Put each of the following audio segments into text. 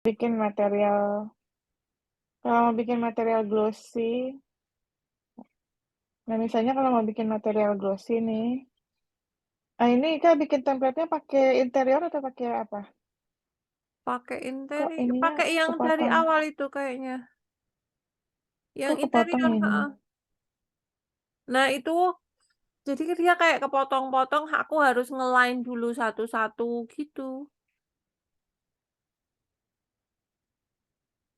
bikin material, kalau mau bikin material glossy, nah misalnya kalau mau bikin material glossy nih, ini Kak bikin template-nya pakai interior atau pakai apa? Pakai Kok interior, ininya pakai yang dari kepotong? awal itu kayaknya. Yang Kok kepotong interior, ini? heeh. Nah, itu jadi dia kayak kepotong-potong, aku harus nge-line dulu satu-satu gitu.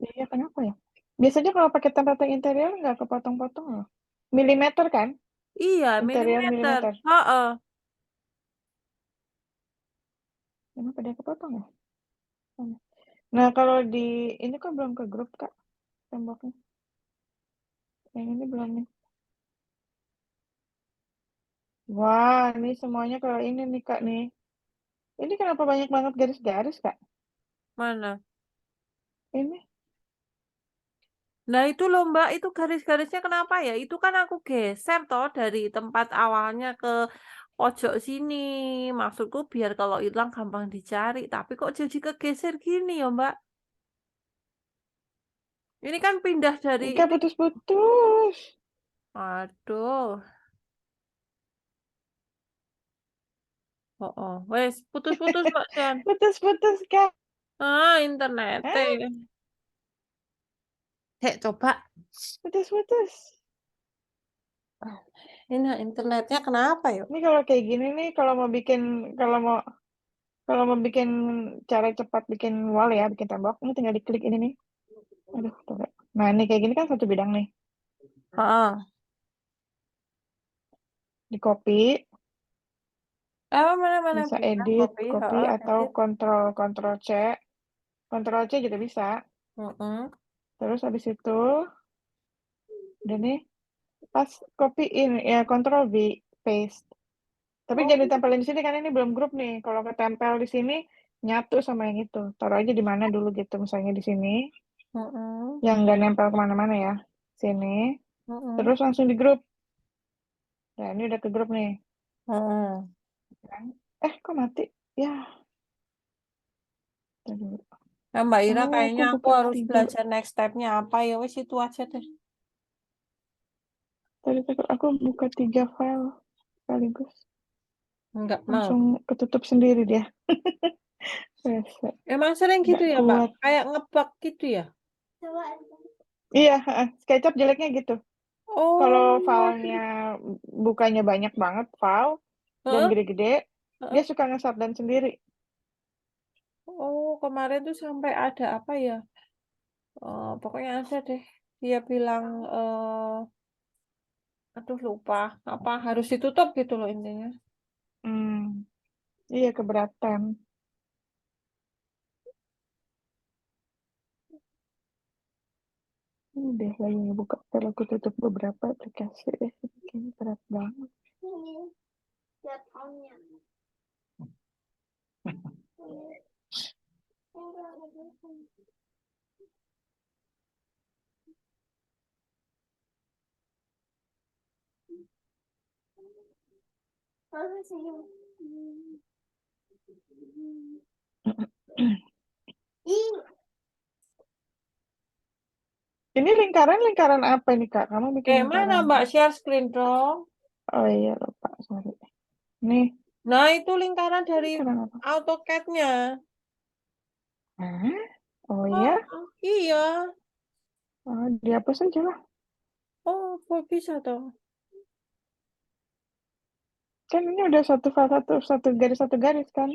Iya, kenapa ya? Biasanya kalau pakai template yang interior nggak kepotong-potong loh. Milimeter kan? Iya, Interior milimeter. milimeter. Heeh. Kenapa dia kepotong ya? Nah, kalau di ini kok belum ke grup, Kak, temboknya. Yang ini belum nih. Wah, ini semuanya kalau ini nih, Kak, nih. Ini kenapa banyak banget garis-garis, Kak? Mana? Ini. Nah, itu loh, Mbak, itu garis-garisnya kenapa ya? Itu kan aku geser toh dari tempat awalnya ke pojok sini. Maksudku biar kalau hilang gampang dicari, tapi kok jadi kegeser gini ya, Mbak? Ini kan pindah dari Kak, ini. putus-putus. Aduh. Oh, oh. Wes, putus-putus, Mbak Jan. Putus-putus, Kak. Ah, internet. Hah? Cek, coba. Putus-putus. Ini internetnya kenapa yuk? Ini kalau kayak gini nih, kalau mau bikin cara cepat bikin wall ya, bikin tembok, ini tinggal diklik ini nih. Aduh, coba. Nah, ini kayak gini kan satu bidang nih. Heeh. Di copy, Mana-mana bisa bisa edit, copy, copy heeh, atau edit. kontrol C. Kontrol C juga bisa. Heeh. Terus habis itu, udah nih, pas copy in, ya kontrol V, paste. Tapi Oh, jangan ditempelin di sini kan ini belum grup nih. Kalau ketempel di sini, nyatu sama yang itu. Taruh aja di mana dulu gitu, misalnya di sini. heeh, Yang nggak nempel kemana-mana ya. Sini. heeh, Terus langsung di grup. Nah, ini udah ke grup nih. heeh. Kan? Kok mati? Ya, tadi. Nah, Mbak Ira Oh, aku kayaknya aku buka harus 3. belajar next step-nya apa ya, wes itu aja deh. Tadi aku buka 3 file sekaligus. Enggak mau. Langsung ketutup sendiri dia. Rese. Emang sering gitu Nggak ya, Mbak? kuat. Kayak ngebug gitu ya? Iya, SketchUp jeleknya gitu. Kalau Oh, filenya bukanya banyak banget file dan heeh, gede-gede, dia heeh. suka nge-shutdown sendiri. Oh, kemarin tuh sampai ada apa ya? Pokoknya ada deh. Dia bilang, aduh lupa, apa harus ditutup gitu loh intinya. Hmm, iya keberatan. Ini deh lagi ngebuka. Ntar aku tutup beberapa aplikasi deh. Kayaknya berat banget. Ini lingkaran apa nih Kak? Kamu bikin Mana lingkaran Mbak apa? share screen dong? Oh iya lupa, sorry. Nih, Nah, itu lingkaran dari lingkaran apa? AutoCAD-nya. Hah? Oh Oh, iya? iya. Oh, dihapus aja lah. Oh, kok bisa toh? Kan ini udah satu file satu garis kan.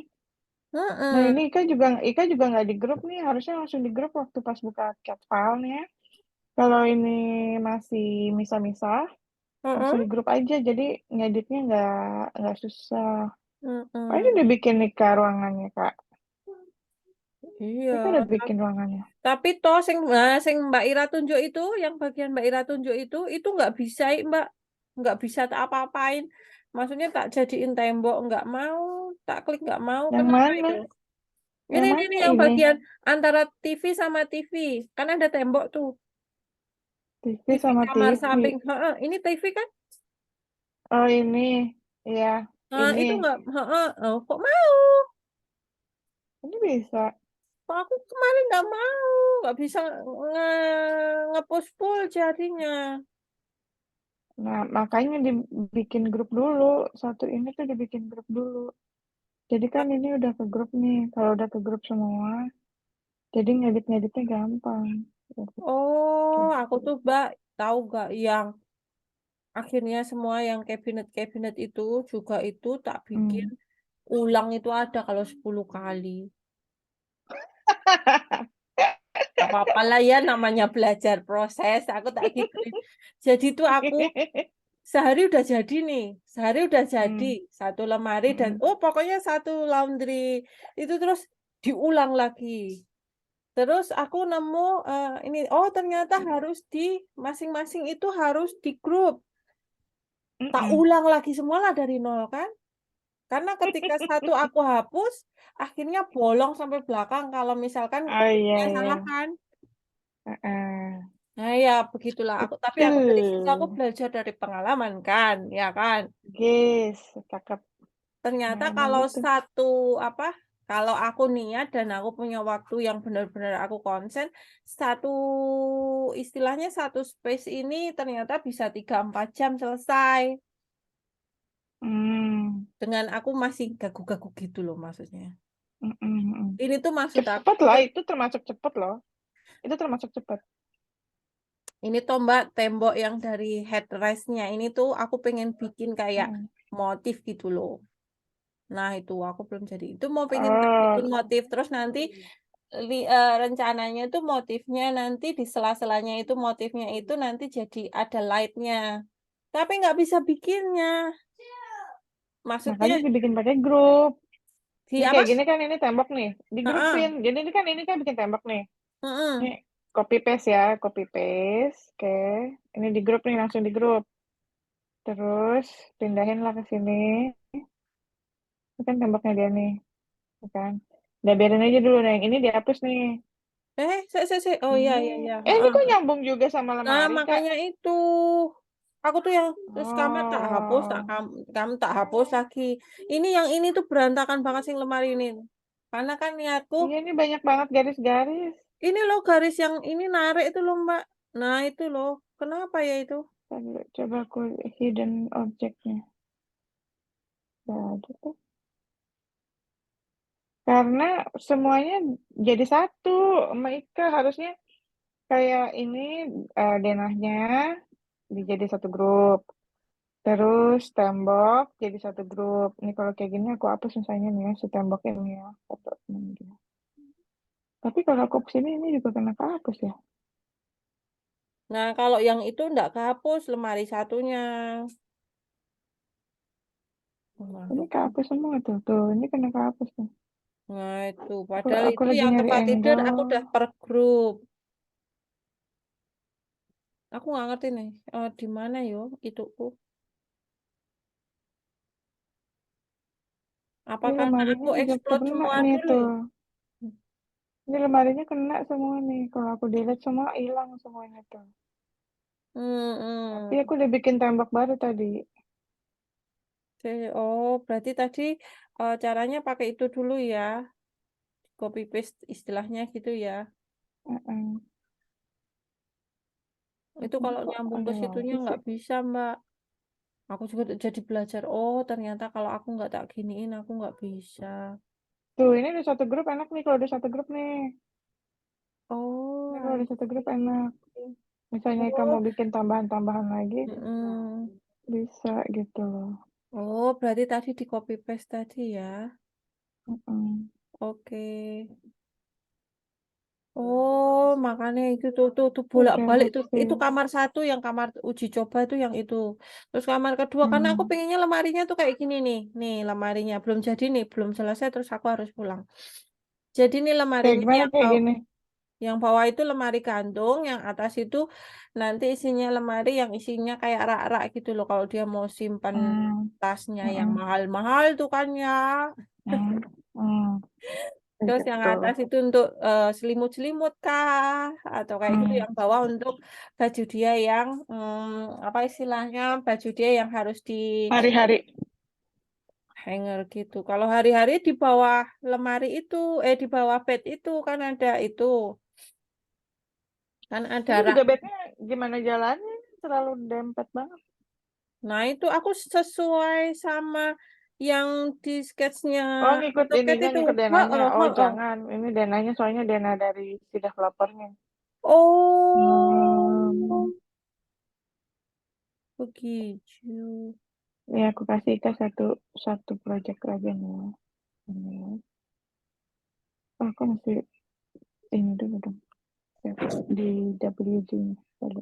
Nah Heeh. ini Ika juga nggak di grup nih. Harusnya langsung di grup waktu pas buka cat filenya. Kalau ini masih misah-misah, langsung Heeh. di grup aja. Jadi ngeditnya nggak susah. Oh ini Heeh. udah bikin nih Kak ruangannya Kak. Iya, Ika udah bikin ruangannya. tapi toh sing Mbak Ira tunjuk itu, yang bagian Mbak Ira tunjuk itu nggak bisa, Mbak. Nggak bisa tak apa-apain. Maksudnya tak jadiin tembok nggak mau, tak klik nggak mau. Yang Kenapa mana? itu? Yang Ini mana yang ini? bagian antara TV sama TV. Kan ada tembok tuh. TV TV sama kamar TV. samping. Heeh, ini TV kan? Oh ini, iya Nah, ini. itu nggak, heeh. Oh, kok mau? Ini bisa. Aku kemarin nggak mau, nggak bisa nge-push full jadinya. Nah, makanya dibikin grup dulu. Satu ini tuh dibikin grup dulu. Jadi kan ini udah ke grup nih. Kalau udah ke grup semua, jadi ngedit-ngeditnya gampang. Oh, aku Gitu. tuh Mbak tahu gak yang akhirnya semua yang kabinet-kabinet itu juga itu tak bikin Hmm. ulang itu ada kalau 10 kali. Gak apa-apa lah ya namanya belajar proses, aku tak gituin. Jadi tuh aku sehari udah jadi nih, sehari udah jadi Hmm. satu lemari dan Hmm. oh pokoknya satu laundry itu terus diulang lagi. Terus aku nemu ini oh ternyata harus di masing-masing itu harus di grup. Tak Mm-mm. ulang lagi semua lah dari nol kan. Karena ketika satu aku hapus, akhirnya bolong sampai belakang kalau misalkan Oh iya grupnya iya. salah kan. Heeh. Nah ya begitulah aku tapi aku dari situ aku Betul. belajar dari pengalaman kan, ya kan. Yes, cakep. Ternyata Nah, emang kalau gitu. satu apa, kalau aku niat dan aku punya waktu yang benar-benar aku konsen, satu istilahnya satu space ini ternyata bisa 3-4 jam selesai. Hmm. Dengan aku masih gagu-gagu gitu loh maksudnya. Mm-mm, mm-mm. Ini tuh maksud aku, Cepet lah, itu termasuk cepet loh. Itu termasuk cepet. ini tuh Mbak tembok yang dari headrest-nya ini tuh aku pengen bikin kayak Mm. motif gitu loh. Nah itu aku belum jadi. Itu mau pengen tak Oh, bikin motif terus nanti rencananya itu motifnya nanti di sela-selanya itu motifnya itu nanti jadi ada light-nya. Tapi nggak bisa bikinnya. Maksudnya makanya dibikin pakai grup. di Ini apa? kayak gini kan ini tembok nih, Heeh. digrupin. Jadi ini kan bikin tembok nih. Ini Heeh. copy paste ya, copy paste. Oke, ini di grup nih langsung di grup. Terus pindahin lah ke sini. Ini kan temboknya dia nih, ya kan? Udah biarin aja dulu. Nah, yang ini dihapus nih. Oh iya Ini, iya iya. ini Heeh. kok nyambung juga sama Nah, lemari, Kak? makanya itu. Aku tuh yang terus kamar tak hapus, tak Oh, kamu tak hapus lagi. Ini yang ini tuh berantakan banget sih lemari ini. Karena kan niatku, iya ini banyak banget garis-garis. ini loh garis yang ini narik itu loh Mbak. Nah itu loh, kenapa ya itu? Tadi coba aku hidden objectnya. Gak ada tuh. Karena semuanya jadi satu. Sama Ika harusnya kayak ini denahnya jadi satu grup. Terus tembok jadi satu grup. Ini kalau kayak gini aku hapus misalnya nih ya, si tembok ini ya. Satu, ini. Tapi kalau aku kesini ini juga kena kehapus ya. Nah kalau yang itu enggak kehapus lemari satunya. Ini Masuk. kehapus semua tuh. Tuh, ini kena kehapus tuh. Nah itu, Aku, padahal aku itu lagi yang nyari tempat tidur angle. aku udah per grup. Aku nggak ngerti nih, di mana yo itu? Apa Ini karena aku lemarinya juga explode kena semua nih dulu tuh. ya? Ini lemarinya kena semua nih. Kalau aku delete semua hilang semuanya tuh. Tapi Hmm. aku udah bikin tembok baru tadi. Oke, oh, berarti tadi caranya pakai itu dulu ya, copy paste istilahnya gitu ya. Heeh. Itu Ini kalau kok nyambung ke ada situnya lagi sih? nggak bisa, Mbak. Aku juga jadi belajar. Oh, ternyata kalau aku nggak tak giniin, aku nggak bisa. Tuh, ini udah satu grup enak nih kalau udah satu grup nih. Ini Oh, kalau I udah satu grup see. enak. Misalnya kamu Oh, bikin tambahan-tambahan lagi, mm-mm. bisa gitu loh. Oh, berarti tadi di copy paste tadi ya. Heeh. Oke. Oh, makanya itu tuh Udah bolak-balik deh tuh. Itu sih. kamar satu yang kamar uji coba itu yang itu. Terus kamar kedua karena aku Hmm. pengennya lemarinya tuh kayak gini nih. Nih lemarinya belum jadi nih, belum selesai terus aku harus pulang. Jadi nih Kayak lemarinya gimana kayak gini? yang bawah itu lemari gantung, yang atas itu nanti isinya lemari yang isinya kayak rak-rak gitu loh kalau dia mau simpan Hmm. tasnya yang Heeh. mahal-mahal tuh kan ya. Hmm. Hmm. Terus yang Gitu. atas itu untuk selimut-selimut kah? Atau kayak gitu Hmm. yang bawah untuk baju dia yang apa istilahnya baju dia yang harus di Hari-hari. hanger gitu. Kalau hari-hari di bawah lemari itu, di bawah bed itu kan ada itu, kan ada Ini rak. juga bednya gimana jalannya? Terlalu dempet banget. Nah itu aku sesuai sama yang di sketsnya Oh, ngikut AutoCAD ininya, itu. ngikut denahnya. Heeh, Oh, heeh. jangan. Ini denahnya soalnya denah dari si developernya. Oh, Hmm, begitu. ini aku kasih ke satu satu project aja nih. Ini. Oh, aku masih ini dulu dong. Di WG nih. Tadi.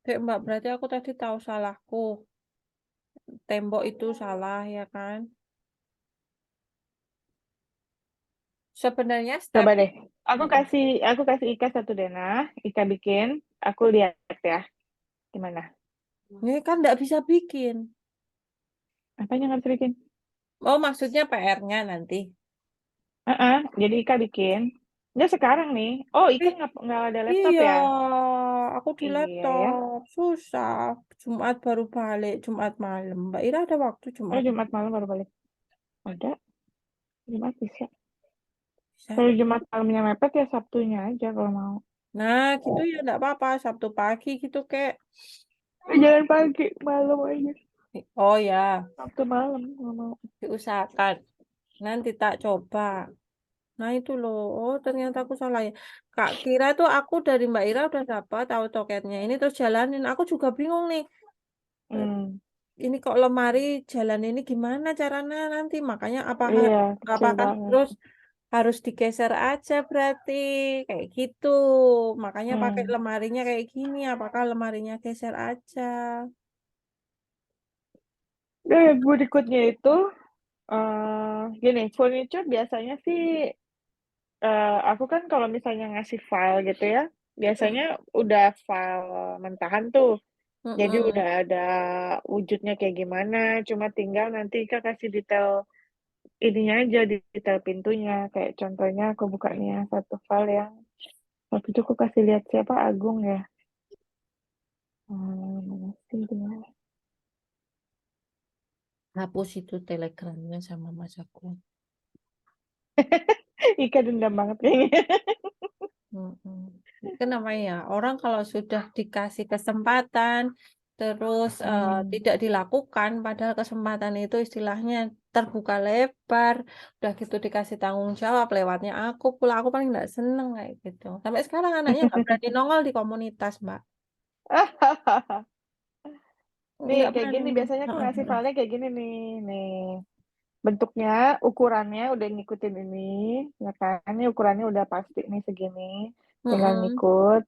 Dek, Mbak, berarti aku tadi tahu salahku. Tembok itu salah ya kan? Sebenarnya Coba step. deh. Mm-mm. Aku kasih Ika satu denah. Ika bikin. Aku lihat ya. Gimana? Ini kan nggak bisa bikin. Apanya nggak bisa bikin? Oh, maksudnya PR-nya nanti. Jadi Ika bikin. Nggak sekarang nih. Oh, Ika Eh, nggak ada laptop iya, ya? aku di Iya ya. laptop. Susah. Jumat baru balik, Jumat malam. Mbak Ira ada waktu Oh, Jumat Jumat malam? malam baru balik. Ada. Jumat bisa. Bisa. Kalau Jumat malamnya mepet ya Sabtunya aja kalau mau. Nah, gitu ya enggak apa-apa. Sabtu pagi gitu, kek. Jangan pagi, malam aja. Oh ya, Sabtu malam kalau mau. diusahakan. Nanti tak coba. Nah itu loh, oh ternyata aku salah ya. Kak kira tuh aku dari Mbak Ira udah dapat AutoCAD-nya. Ini terus jalanin. Aku juga bingung nih. Eh, Hmm, Ini kok lemari jalan ini gimana caranya nanti? Makanya iya, kecil apakah banget. terus harus digeser aja berarti kayak gitu. Makanya pakai Hmm. lemarinya kayak gini. Apakah lemarinya geser aja? Berikutnya itu, gini, furniture biasanya sih, aku kan kalau misalnya ngasih file gitu ya, biasanya udah file mentahan tuh. Jadi Mm-mm. udah ada wujudnya kayak gimana, cuma tinggal nanti Kak kasih detail ininya aja, detail pintunya. Kayak contohnya aku buka nih ya, satu file yang waktu itu aku kasih lihat siapa Agung ya. Mana sih dia? Hapus itu telegramnya sama mas aku. Ika dendam banget kayaknya. Mm-mm. Kenapa ya? Orang kalau sudah dikasih kesempatan, terus Hmm. tidak dilakukan, padahal kesempatan itu istilahnya terbuka lebar, udah gitu dikasih tanggung jawab lewatnya aku pula, aku paling nggak seneng kayak gitu. Sampai sekarang anaknya nggak berani nongol di komunitas, Mbak. Nih, Nggak kayak berani. gini biasanya aku Heeh, ngasih heeh. filenya kayak gini nih. Nih, bentuknya, ukurannya udah ngikutin ini, ya kan? Ini ukurannya udah pasti nih segini, tinggal Mm-mm. ngikut.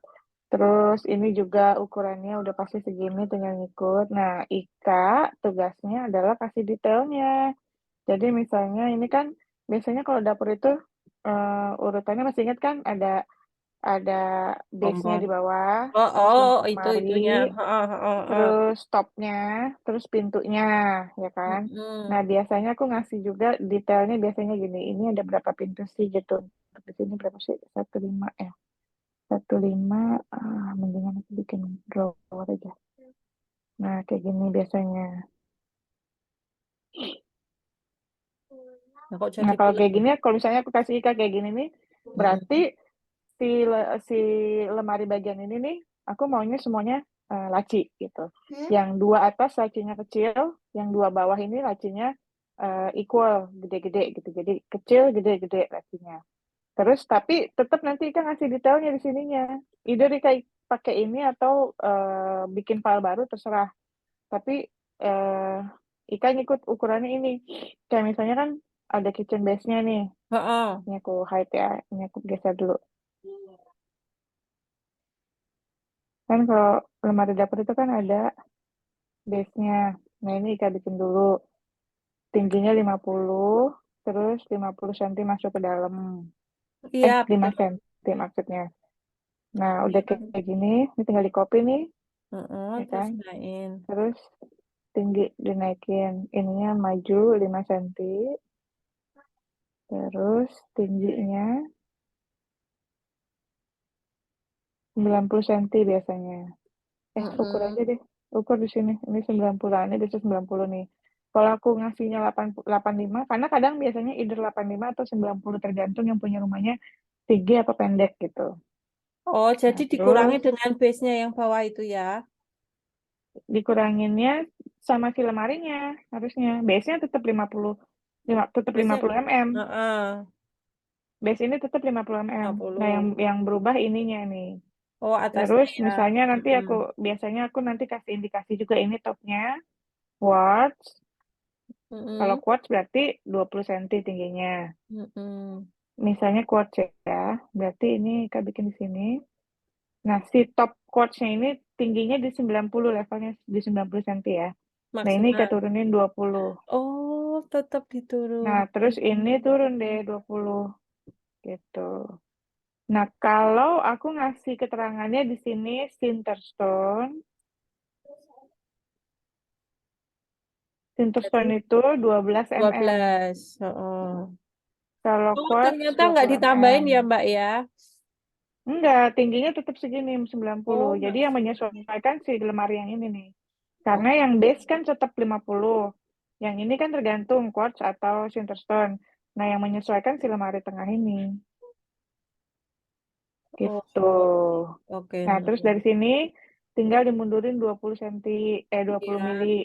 Terus ini juga ukurannya udah pasti segini, tinggal ngikut. Nah, Ika tugasnya adalah kasih detailnya. Jadi misalnya ini kan biasanya kalau dapur itu urutannya masih ingat kan ada base-nya Tombol. di bawah, Oh, terus oh, itu lemari, itunya. Heeh, heeh, heeh. terus topnya, terus pintunya, ya kan? Nah, Mm-mm. biasanya aku ngasih juga detailnya biasanya gini, ini ada berapa pintu sih gitu. Di sini berapa sih? 15 ya. 15, mendingan aku bikin drawer aja. Nah, kayak gini biasanya. Nah, kok Nah, jadi kalau film? kayak gini, kalau misalnya aku kasih Ika kayak gini nih, berarti Mm-mm. si lemari bagian ini nih, aku maunya semuanya laci gitu. Yang dua atas lacinya kecil, yang dua bawah ini lacinya equal, gede-gede gitu. Jadi kecil, gede-gede lacinya. Terus tapi tetap nanti Ika ngasih detailnya di sininya. Either Ika pakai ini atau bikin file baru terserah. Tapi eh, Ika ngikut ukurannya ini. Kayak misalnya kan ada kitchen base-nya nih. Heeh. Ini aku hide ya. Ini aku geser dulu. Kan kalau lemari dapur itu kan ada base-nya. Nah, ini Ika bikin dulu. Tingginya 50, terus 50 cm masuk ke dalam. Iya, 5 betul. cm maksudnya. Nah, udah kayak gini, ini tinggal di copy nih, Heeh, ya terus kan? nain. Terus tinggi dinaikin. Ininya maju 5 cm, terus tingginya 90 cm biasanya. Ukur aja Mm-mm. deh. Ukur di sini. Ini 90, ini bisa 90 nih. Kalau aku ngasihnya 85, karena kadang biasanya either 85 atau 90 tergantung yang punya rumahnya tinggi apa pendek gitu. Oh, jadi Nah, dikurangi terus dengan base-nya yang bawah itu ya. dikuranginnya sama si lemarinya harusnya. Base-nya tetap 50, tetap Base-nya 50 mm. heeh, Base ini tetap 50 mm. Nah, 50. yang berubah ininya nih. Oh, atasnya Terus ya. misalnya nanti Mm-mm. biasanya aku nanti kasih indikasi juga ini topnya quartz. Kalau Mm-mm. quartz berarti 20 cm tingginya. Mm-mm. Misalnya quartz ya, berarti ini kita bikin di sini. Nah, si top quartz-nya ini tingginya di 90, levelnya di 90 cm ya. Nah, ini kita Maksimal. turunin 20. Oh, tetap Nah, terus ini diturunin. turun deh 20 gitu. Nah, kalau aku ngasih keterangannya di sini Sinterstone. Jadi Sinterstone itu 12 mm. 12. Oh. Kalau Oh, quartz ternyata nggak 20 ditambahin mm. ya, Mbak ya. Enggak, tingginya tetap segini 90. Oh, Jadi yang maksimal. menyesuaikan si lemari yang ini nih. Karena Oh, yang base kan tetap 50. Yang ini kan tergantung quartz atau Sinterstone. Nah, yang menyesuaikan si lemari tengah ini. Gitu. oh, oke. Nah, terus dari sini tinggal dimundurin 20 cm, 20 Iya, mili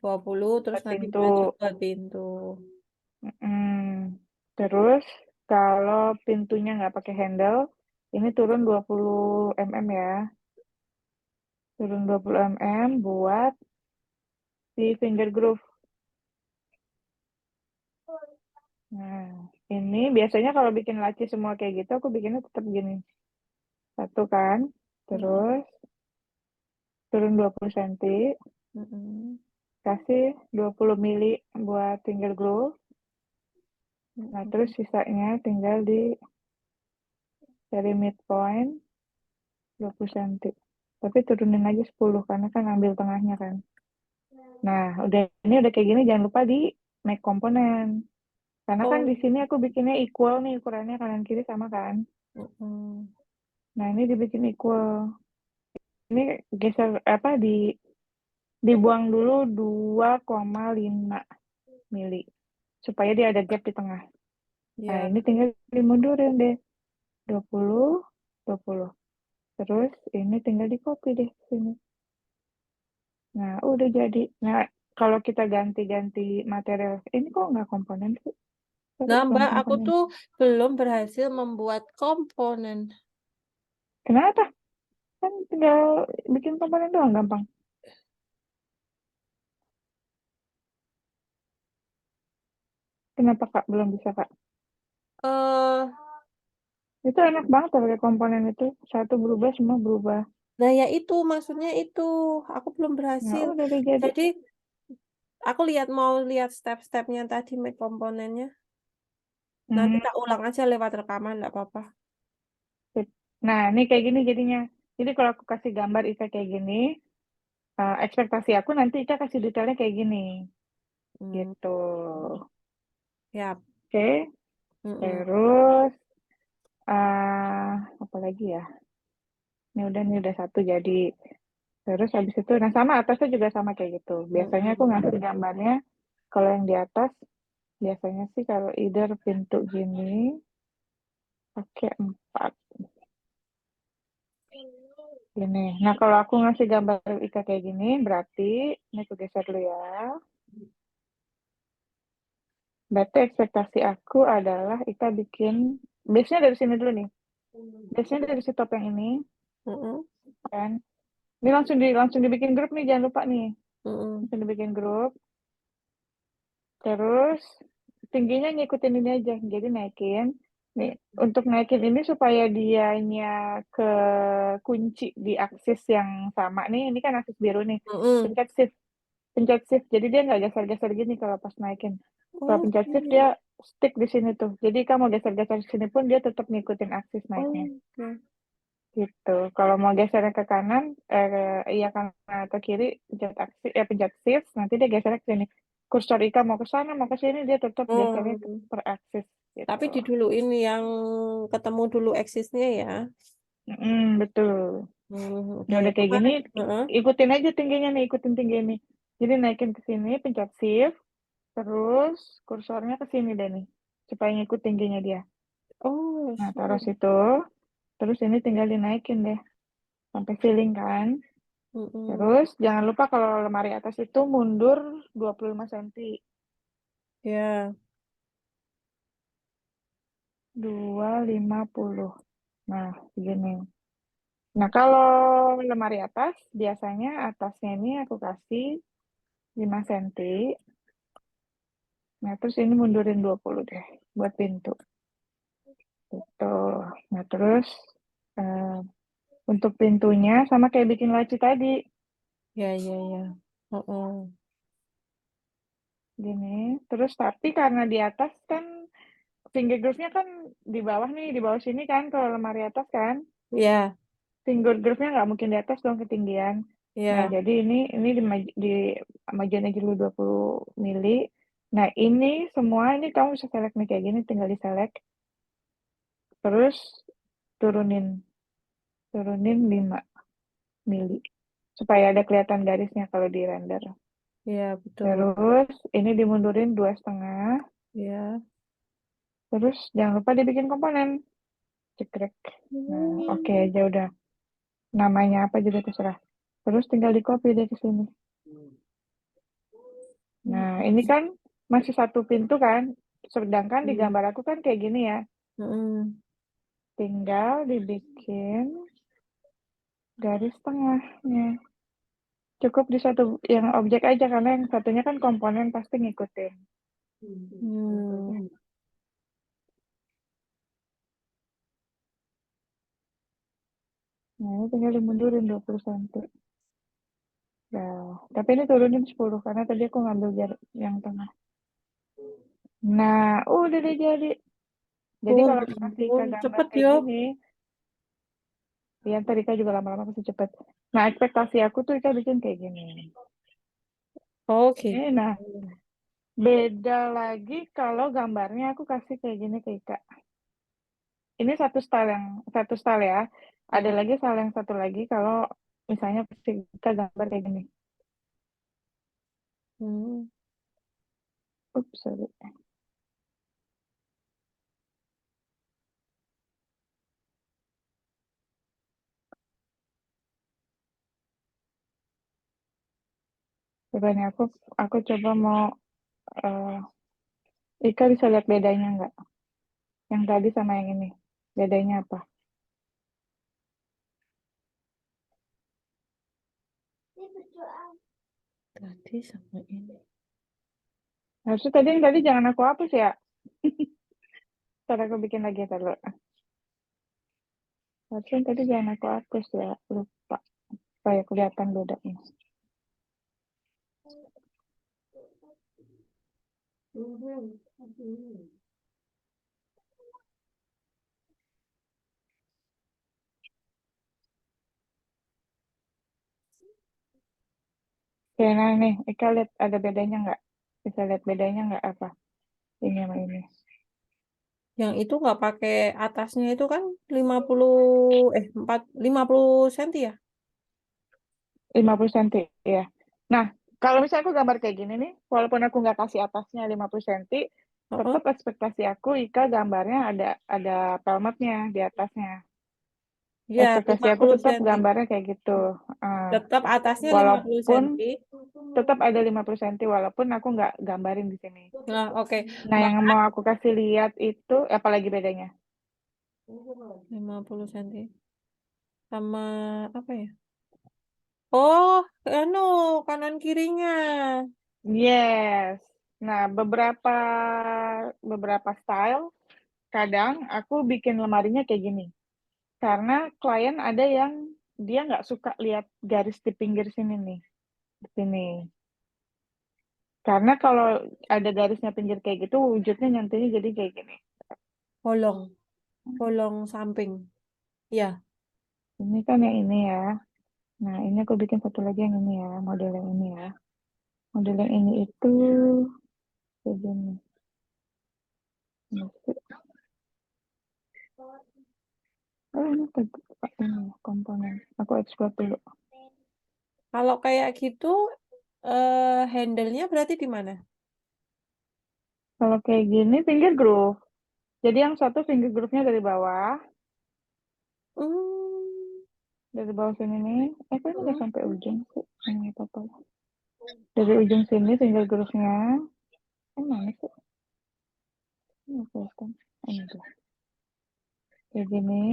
20 terus buat nanti pintu. maju buat pintu. Mm. Terus kalau pintunya nggak pakai handle, ini turun 20 mm ya. Turun 20 mm buat si finger groove. Nah, ini biasanya kalau bikin laci semua kayak gitu, aku bikinnya tetap gini. Satu kan, Mm-mm. terus turun 20 cm, Mm-mm. kasih 20 mili buat finger groove. Nah, terus Mm-mm. sisanya tinggal dari midpoint 20 cm. Tapi turunin aja 10 karena kan ambil tengahnya kan. Nah, udah kayak gini jangan lupa di make komponen. Karena kan Oh, di sini aku bikinnya equal nih ukurannya kanan kiri sama kan. mm-mm. Nah, ini dibikin equal. Ini geser apa dibuang dulu 2,5 mili supaya dia ada gap di tengah. Nah, Ya. ini tinggal dimundurin deh 20 20. Terus ini tinggal di copy deh sini. Nah, udah jadi. Nah, kalau kita ganti-ganti material, ini kok nggak komponen sih? Sorry, Nah, belum Mbak, aku komponen. tuh belum berhasil membuat komponen. Kenapa? Kan tinggal bikin komponen doang gampang. Kenapa Kak belum bisa Kak? Eh, Itu enak banget tuh pakai komponen itu. Satu berubah, semua berubah. nah ya itu maksudnya itu. Aku belum Nah, berhasil. udah deh jadi. Jadi aku mau lihat step-stepnya tadi make komponennya. Nanti Hmm, tak ulang aja lewat rekaman, nggak apa-apa. sip. Nah, ini kayak gini jadinya. Jadi kalau aku kasih gambar Ika kayak gini, ekspektasi aku nanti Ika kasih detailnya kayak gini. Hmm, Gitu. ya. Oke. Mm-mm. Terus, apa lagi ya? Ini udah satu jadi. Terus habis itu, nah sama atasnya juga sama kayak gitu. Biasanya aku Mm-mm. ngasih gambarnya, kalau yang di atas, biasanya sih kalau either pintu gini, pakai 4. Gini. Nah, kalau aku ngasih gambar Ika kayak gini, berarti, ini aku geser dulu ya. Berarti ekspektasi aku adalah Ika bikin, base-nya dari sini dulu nih. Base-nya dari si top yang ini, Mm-mm. kan. Ini langsung dibikin grup nih, jangan lupa nih. Mm-mm. Langsung dibikin grup. Terus tingginya ngikutin ini aja. Jadi naikin. Nih, untuk naikin ini supaya dianya ke kunci di aksis yang sama nih. Ini kan aksis biru nih. Mm-mm. Pencet shift. Pencet shift. Jadi dia nggak geser-geser gini kalau pas naikin. Kalau pencet shift Oke. dia stick di sini tuh. Jadi kamu mau geser-geser sini pun dia tetap ngikutin aksis naiknya. Oke. Gitu. Kalau mau gesernya ke kanan, iya kanan atau kiri, pencet shift, nanti dia gesernya ke sini. Kursor Ika mau ke sana, mau ke sini, dia tetap gesernya Oh. per aksis Tapi gitu. diduluin yang ketemu dulu eksisnya ya. Betul. Oke. Nah, udah kayak gini, Kemarin, heeh. ikutin aja tingginya nih, ikutin tinggi ini. Jadi naikin ke sini, pencet shift. Terus kursornya ke sini deh nih, supaya ngikut tingginya dia. Oh, Nah, taruh situ. Terus ini tinggal dinaikin deh, sampai feeling kan. mm-mm. Terus jangan lupa kalau lemari atas itu mundur 25 cm. Ya, 250. Nah, begini. Nah, kalau lemari atas, biasanya atasnya ini aku kasih 5 cm. Nah, terus ini mundurin 20 deh buat pintu. Gitu. Nah, terus eh, untuk pintunya sama kayak bikin laci tadi. ya, ya, ya. Oh, Gini. Terus tapi karena di atas kan finger groove-nya kan di bawah nih, di bawah sini kan kalau lemari atas kan. ya, Finger groove-nya nggak mungkin di atas dong ketinggian. Nah, ya, jadi ini di majuin aja dulu 20 mili. Nah, ini semua ini kamu bisa select nih kayak gini, tinggal di select. Terus turunin, turunin 5 mili. Supaya ada kelihatan garisnya kalau di render. ya, betul. Terus ini dimundurin 2,5. Ya. Terus jangan lupa dibikin komponen. Cekrek. Nah, oke aja udah. Namanya apa juga terserah. Terus tinggal di copy deh ke sini. Nah, ini kan masih satu pintu kan. Sedangkan di Hmm. gambar aku kan kayak gini ya. Mm-mm. Tinggal dibikin garis tengahnya. Cukup di satu yang objek aja karena yang satunya kan komponen pasti ngikutin. Hmm. Nah, ini tinggal dimundurin 20 cm. Nah, tapi ini turunin 10 karena tadi aku ngambil jarak yang tengah. Nah, udah deh jadi. Jadi Oh, kalau ya kasih ke ampun, gambar cepet kayak yo. gini, ya ntar Ika juga lama-lama pasti cepet. Nah, ekspektasi aku tuh Ika bikin kayak gini. Oke. Nah, beda lagi kalau gambarnya aku kasih kayak gini ke Ika. Ini satu style ya. Ada Mm-mm. lagi style yang satu lagi kalau misalnya Ika gambar kayak gini. Hmm. Ups, sorry. Coba nih aku coba mau eh, Ika bisa lihat bedanya nggak? Yang tadi sama yang ini. Bedanya apa? Tadi sama ini. Harusnya tadi yang tadi jangan aku hapus ya. Ntar aku bikin lagi ya dulu. Harusnya yang tadi jangan aku hapus ya. Lupa. Supaya kelihatan bedanya. Oke, nah nih. Ika lihat ada bedanya nggak? Bisa lihat bedanya nggak apa? Ini sama ini. Yang itu nggak pakai atasnya itu kan 50 50 cm ya? 50 cm ya. Nah, kalau misalnya aku gambar kayak gini nih, walaupun aku nggak kasih atasnya 50 cm, Oh, tetap ekspektasi aku Ika gambarnya ada pelmetnya di atasnya. ya, Ekspektasi lima aku puluh tetap cm. gambarnya kayak gitu. Ah, Tetap atasnya 50 walaupun cm. tetap ada 50 cm, walaupun aku nggak gambarin di sini. Nah, oke. Nah, yang Maka mau aku kasih lihat itu, apalagi bedanya? 50 cm sama apa ya? Oh, anu kanan kirinya. Yes. Nah, beberapa beberapa style, kadang aku bikin lemarinya kayak gini. Karena klien ada yang dia nggak suka lihat garis di pinggir sini nih, di sini. Karena kalau ada garisnya pinggir kayak gitu, wujudnya nyantunya jadi kayak gini. Bolong, bolong samping. Ya. Ini kan yang ini ya. Nah, ini aku bikin satu lagi yang ini ya, model yang ini ya. Model yang ini itu kayak gini. Oh, ini ini komponen. Aku ekspor dulu. Kalau kayak gitu handle-nya berarti di mana? Kalau kayak gini finger groove. Jadi yang satu finger groove-nya dari bawah, Hmm. dari bawah sini nih. Kok ini nggak Hmm. sampai ujung sih? Nggak apa-apa. Dari ujung sini finger groove-nya. Mana sih? Ini kelihatan. Ini tuh. Kayak gini.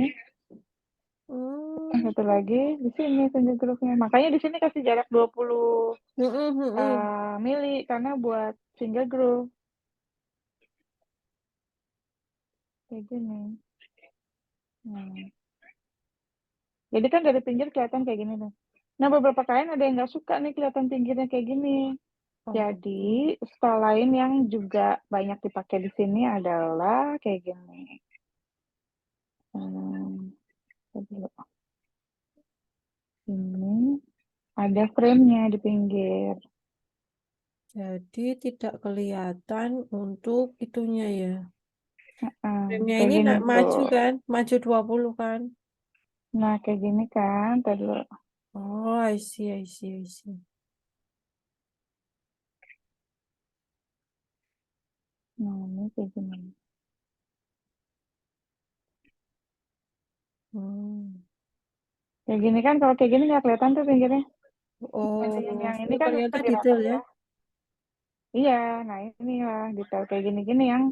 Yang Hmm. satu lagi di sini finger groove-nya. Makanya di sini kasih jarak 20 Hmm. Hmm. Hmm. mili karena buat finger groove. Kayak gini. Nah, jadi kan dari pinggir kelihatan kayak gini nih. Nah, beberapa klien ada yang nggak suka nih kelihatan pinggirnya kayak gini. Oh. Jadi, style lain yang juga banyak dipakai di sini adalah kayak gini. Hmm, coba dulu. Ini ada frame-nya di pinggir. Jadi tidak kelihatan untuk itunya ya. Frame-nya Kayak ini gini nak tuh. maju kan? Maju 20 kan? Nah, kayak gini kan. Tadi dulu. Oh, I see, I see, I see. Nah, ini kayak gini. Hmm. Kayak gini kan, kalau kayak gini nggak kelihatan tuh pinggirnya. Bandingin Oh, yang ini oh, kan ternyata lebih detail rapi ya. ya. Iya, nah inilah detail kayak gini-gini yang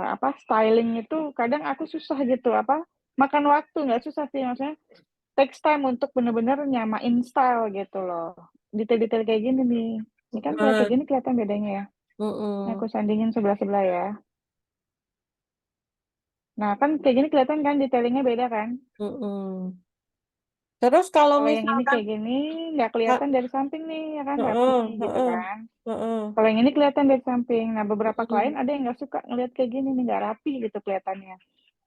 apa styling itu kadang aku susah gitu apa makan waktu nggak susah sih maksudnya takes time untuk bener-bener nyamain style gitu loh. Detail-detail kayak gini nih. Ini kan kalau kayak Nah, gini kelihatan bedanya ya. Nah, aku mm-mm, sandingin sebelah-sebelah ya. Nah, kan kayak gini kelihatan kan detailingnya beda kan. mm-mm. Terus kalau Kalau yang ini misalkan, kayak gini nggak Kak, kelihatan dari samping nih ya kan rapi heeh, gitu heeh, kan. heeh, Kalau yang ini kelihatan dari samping. Nah, beberapa klien mm-mm. ada yang nggak suka ngeliat kayak gini nih, nggak rapi gitu kelihatannya.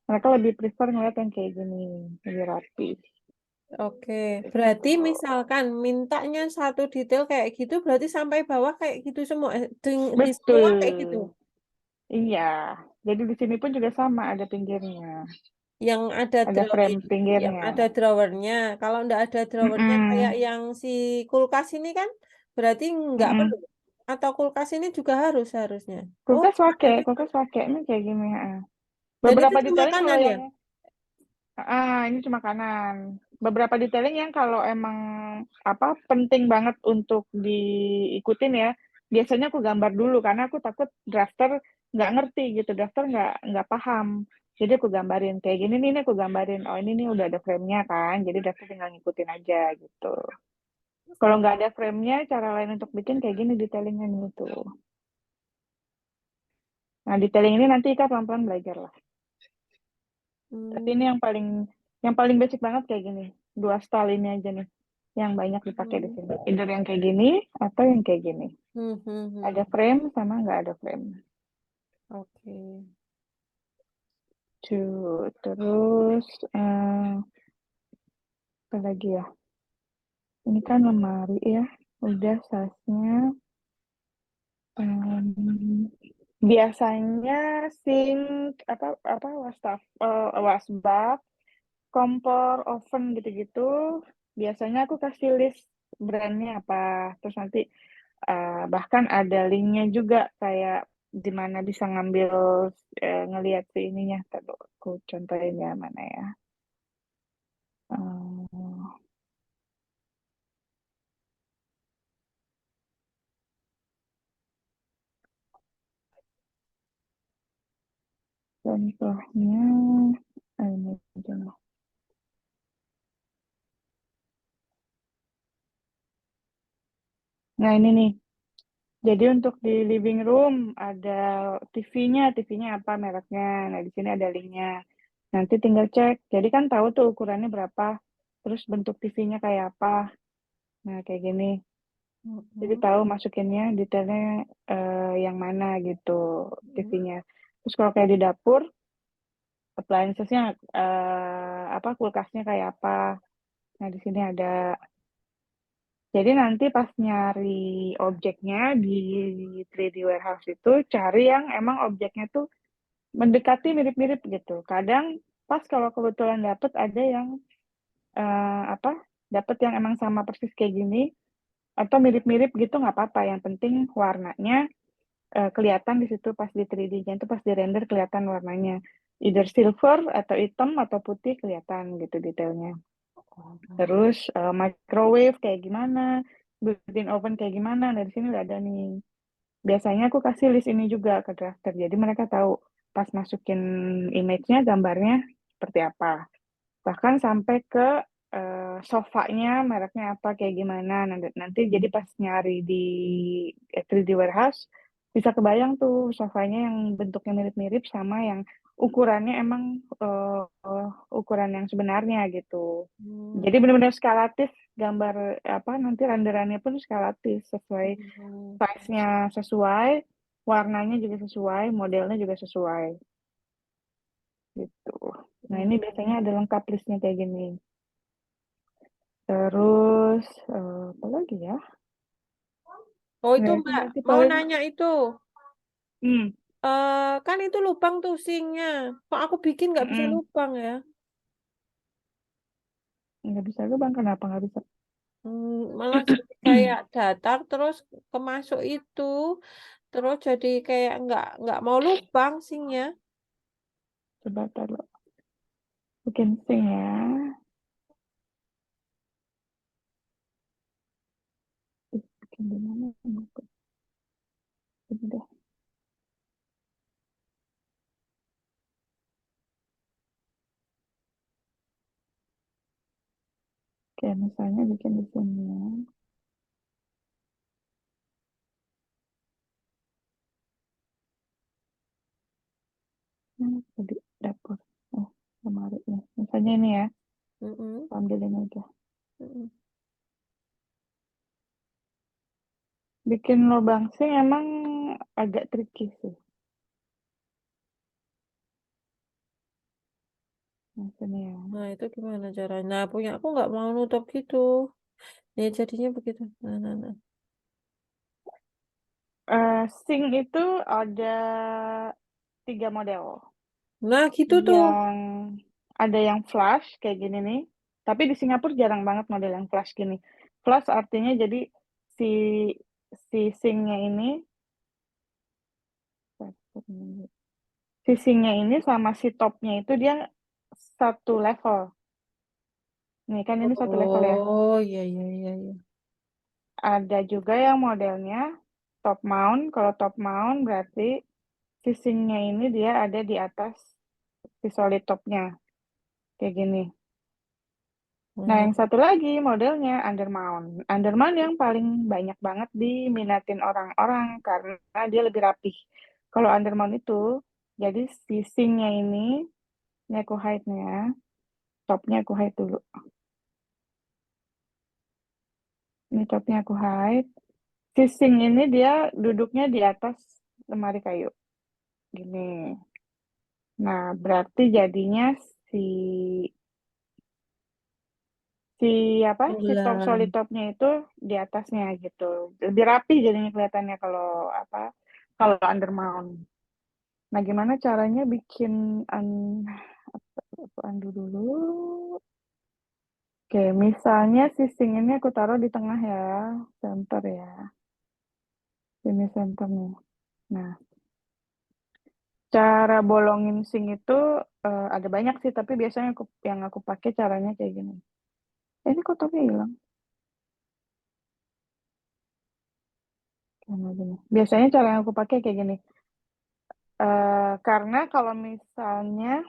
Mereka lebih prefer ngeliat yang kayak gini, lebih rapi. Oke, Gitu. berarti misalkan mintanya satu detail kayak gitu, berarti sampai bawah kayak gitu semua, di semua kayak gitu. Betul. Iya. Jadi di sini pun juga sama, ada pinggirnya. Yang ada Ada draw, frame yang pinggirnya. ada drawernya. Kalau ndak ada drawernya kayak Mm-mm. yang si kulkas ini kan, berarti nggak perlu. Mm-mm. Atau kulkas ini juga harus harusnya. Oh, ada juga. Kulkas pakai ini kayak gini. Dan itu Beberapa cuma detailing kalau kanan ya? yang ini cuma kanan. Beberapa detailing yang kalau emang apa penting banget untuk diikutin ya, biasanya aku gambar dulu karena aku takut drafter nggak ngerti gitu, drafter nggak paham. Jadi aku gambarin kayak gini nih, ini aku gambarin. Oh ini nih udah ada frame-nya kan, jadi drafter tinggal ngikutin aja gitu. Kalau Oh. nggak ada frame-nya, cara lain untuk bikin kayak gini detailingnya nih tuh. Nah detailing ini nanti Ika pelan-pelan belajar lah. Tapi Hmm. ini yang paling basic banget kayak gini. Dua style ini aja nih yang banyak dipakai di Hmm. sini. Either yang kayak gini atau yang kayak gini. Hmm. Hmm. Ada Hmm. frame sama nggak ada frame. Oke. Tuh, terus apa lagi ya? Ini kan lemari ya. Udah size-nya. Em, biasanya sink apa wasbak, kompor, oven gitu-gitu. Biasanya aku kasih list brandnya apa. Terus nanti bahkan ada linknya juga kayak di mana bisa ngambil ngelihat si ininya. Tadi aku contohin ya mana ya. Eh, contohnya ini aja lah. Nah ini nih. Jadi untuk di living room ada TV-nya apa mereknya. Nah di sini ada linknya. Nanti tinggal cek. Jadi kan tahu tuh ukurannya berapa. Terus bentuk TV-nya kayak apa. Nah kayak gini. Jadi Hmm. tahu masukinnya detailnya yang mana gitu Hmm. TV-nya. Terus kalau kayak di dapur, appliancesnya apa kulkasnya kayak apa. Nah di sini ada. Jadi nanti pas nyari objeknya di 3D warehouse itu cari yang emang objeknya tuh mendekati mirip-mirip gitu. Kadang pas kalau kebetulan dapet ada yang apa dapet yang emang sama persis kayak gini atau mirip-mirip gitu nggak apa-apa. Yang penting warnanya kelihatan di situ pas di 3D-nya itu pas di render kelihatan warnanya. Either silver atau hitam atau putih kelihatan gitu detailnya. Oh. Terus microwave kayak gimana, built-in oven kayak gimana, dari sini udah ada nih. Biasanya aku kasih list ini juga ke drafter, jadi mereka tahu pas masukin image-nya, gambarnya seperti apa. Bahkan sampai ke sofanya, mereknya apa, kayak gimana. Nanti jadi pas nyari di 3D warehouse, bisa kebayang tuh sofanya yang bentuknya mirip-mirip sama yang ukurannya emang ukuran yang sebenarnya gitu. Jadi Hmm. benar-benar skalatif, gambar apa nanti renderannya pun skalatif sesuai Hmm. size-nya, sesuai warnanya juga sesuai, modelnya juga sesuai gitu. Nah, ini biasanya ada lengkap listnya kayak gini. Terus apa lagi ya? Oh itu Nggak itu Mbak, berarti mau paling nanya itu, hmm, kan itu lubang tuh sinknya. Kok aku bikin nggak bisa mm-mm. lubang ya? Nggak bisa gue bang, kenapa nggak bisa? Malah jadi kayak datar terus kemasuk itu, terus jadi kayak nggak mau lubang sinknya. Coba taruh bikin sing ya. Bikin di mana? Ini deh. Oke, misalnya bikin di sini ya. Nah, tadi dapur. Oh, lemari nih. Misalnya ini ya, Mm-mm, ambilin aja. mm-mm. Bikin lubang sing emang agak tricky sih. Nah, sini ya. Nah itu gimana caranya? Nah punya aku nggak mau nutup gitu. Ya jadinya begitu. Nah. Sing itu ada 3 model. Nah gitu tuh. Yang ada yang flush kayak gini nih. Tapi di Singapura jarang banget model yang flush gini. Flush artinya jadi si si singnya ini, si singnya ini sama si topnya itu dia satu level. Nih kan ini satu level ya. Oh iya. Ada juga yang modelnya top mount. Kalau top mount berarti si singnya ini dia ada di atas si solid topnya kayak gini. Nah, Hmm. yang satu lagi modelnya undermount. Undermount yang paling banyak banget diminatin orang-orang karena dia lebih rapih. Kalau undermount itu, jadi sisinya ini aku hide-nya, topnya aku hide dulu. Ini topnya aku hide. Sising ini dia duduknya di atas lemari kayu. Gini. Nah, berarti jadinya si si si top solid Bulan. topnya itu di atasnya gitu, lebih rapi jadinya kelihatannya kalau apa kalau undermount. Nah, gimana caranya bikin undo dulu. Oke, misalnya sising ini aku taruh di tengah ya, center ya, ini center nih. Nah, cara bolongin sing itu ada banyak sih, tapi biasanya yang aku pakai caranya kayak gini. Ini kotornya hilang. Karena gini. Biasanya cara yang aku pakai kayak gini. Karena kalau misalnya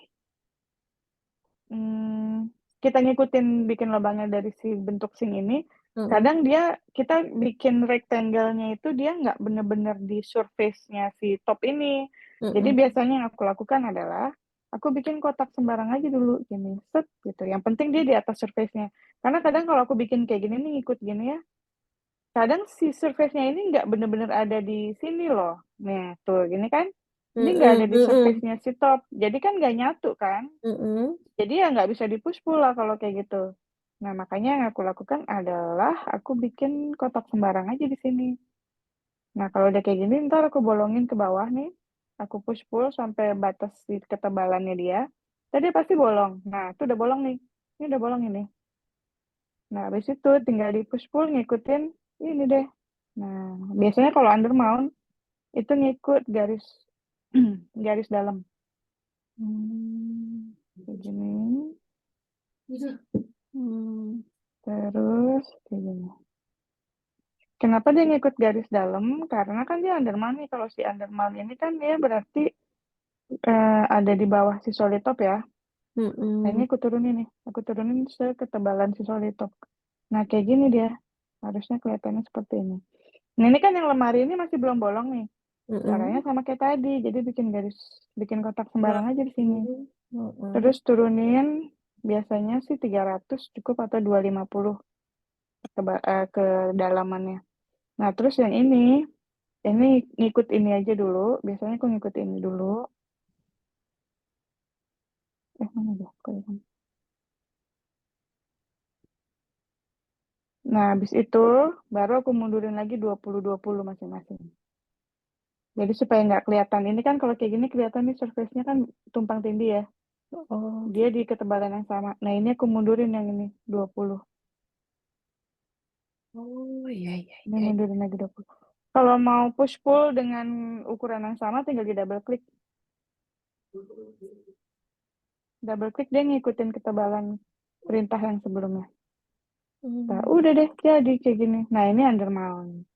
kita ngikutin bikin lubangnya dari si bentuk sing ini, Mm-mm, kadang kita bikin rectangle-nya itu dia nggak bener-bener di surface-nya si top ini. Jadi mm-mm, biasanya yang aku lakukan adalah aku bikin kotak sembarang aja dulu gini, set gitu. Yang penting dia di atas surface-nya. Karena kadang kalau aku bikin kayak gini nih ngikut gini ya, kadang si surface-nya ini nggak bener-bener ada di sini loh. Nah, tuh gini kan. Ini nggak ada mm-mm, di mm-mm, surface-nya si top. Jadi kan nggak nyatu kan. mm-mm. Jadi ya nggak bisa di-push pull lah kalau kayak gitu. Nah, makanya yang aku lakukan adalah aku bikin kotak sembarang aja di sini. Nah, kalau udah kayak gini, ntar aku bolongin ke bawah nih. Aku push pull sampai batas di ketebalannya dia. Tadi pasti bolong. Nah, itu udah bolong nih. Ini udah bolong ini. Nah, habis itu tinggal di push pull ngikutin ini deh. Nah, biasanya kalau undermount, itu ngikut garis garis dalam Hmm. kayak gini, Hmm. terus kayak gini. Kenapa dia ngikut garis dalam? Karena kan dia underman nih. Kalau si underman ini kan dia berarti ada di bawah si solid top ya. Nah ini Mm-mm. aku turunin nih. Aku turunin seketebalan si solid top. Nah kayak gini dia. Harusnya kelihatannya seperti ini. Nah ini kan yang lemari ini masih belum bolong nih. Caranya Mm-mm. sama kayak tadi. Jadi bikin garis, bikin kotak sembarang aja di sini. Mm-mm. Mm-mm. Terus turunin biasanya sih 300 cukup atau 250 ke dalamannya. Nah terus yang ini ngikut ini aja dulu. Biasanya aku ngikut ini dulu. Mana ya? Kelihatan. Nah, habis itu baru aku mundurin lagi 20-20 masing-masing. Jadi supaya nggak kelihatan. Ini kan kalau kayak gini kelihatan nih surface-nya kan tumpang tindih ya. Oh, Dia di ketebalan yang sama. Nah, ini aku mundurin yang ini 20. oh iya iya Ini iya. mundurin lagi 20. Kalau mau push pull dengan ukuran yang sama tinggal di double click. Double click dia ngikutin ketebalan perintah yang sebelumnya. Nah, Hmm. udah deh jadi kayak gini. Nah, ini undermount.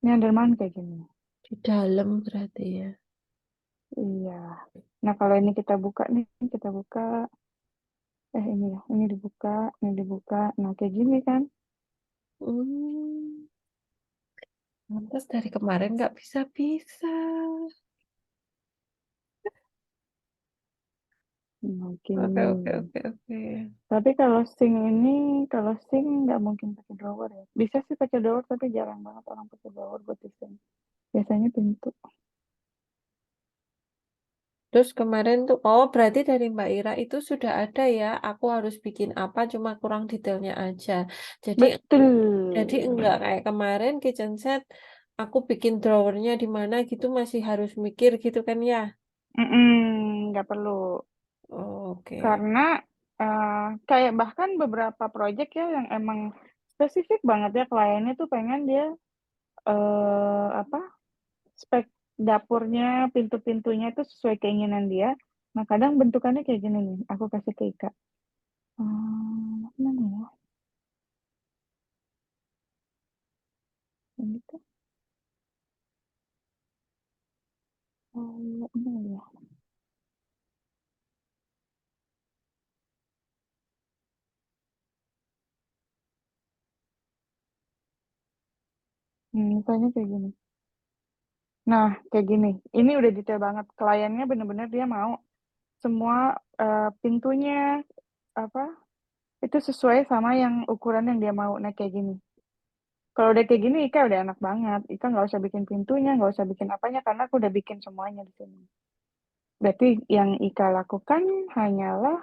Ini undermount kayak gini. Di dalam berarti ya. Iya. Nah, kalau ini kita buka nih, kita buka. Ini ya, ini dibuka, ini dibuka. Nah, kayak gini kan. Hmm. Lantas dari kemarin nggak bisa-bisa. Nah, Oke gini. oke oke oke. Tapi kalau sink nggak mungkin pakai drawer ya. Bisa sih pakai drawer, tapi jarang banget orang pakai drawer buat desain. Biasanya pintu. Terus kemarin tuh, oh berarti dari Mbak Ira itu sudah ada ya. Aku harus bikin apa, cuma kurang detailnya aja. Jadi, jadi Betul. enggak kayak kemarin kitchen set. Aku bikin drawernya di mana gitu masih harus mikir gitu kan ya. Nggak perlu. Oh, oke. Karena kayak bahkan beberapa project ya yang emang spesifik banget ya kliennya tuh pengen dia apa spek dapurnya, pintu-pintunya itu sesuai keinginan dia. Nah, kadang bentukannya kayak gini nih. Aku kasih ke Ika. Mana ya? Ini tuh. Ini ya. Misalnya kayak gini. Nah, kayak gini. Ini udah detail banget. Kliennya bener-bener dia mau semua pintunya apa itu sesuai sama yang ukuran yang dia mau. Nah, kayak gini. Kalau udah kayak gini, Ika udah enak banget. Ika nggak usah bikin pintunya, nggak usah bikin apanya, karena aku udah bikin semuanya di sini. Berarti yang Ika lakukan hanyalah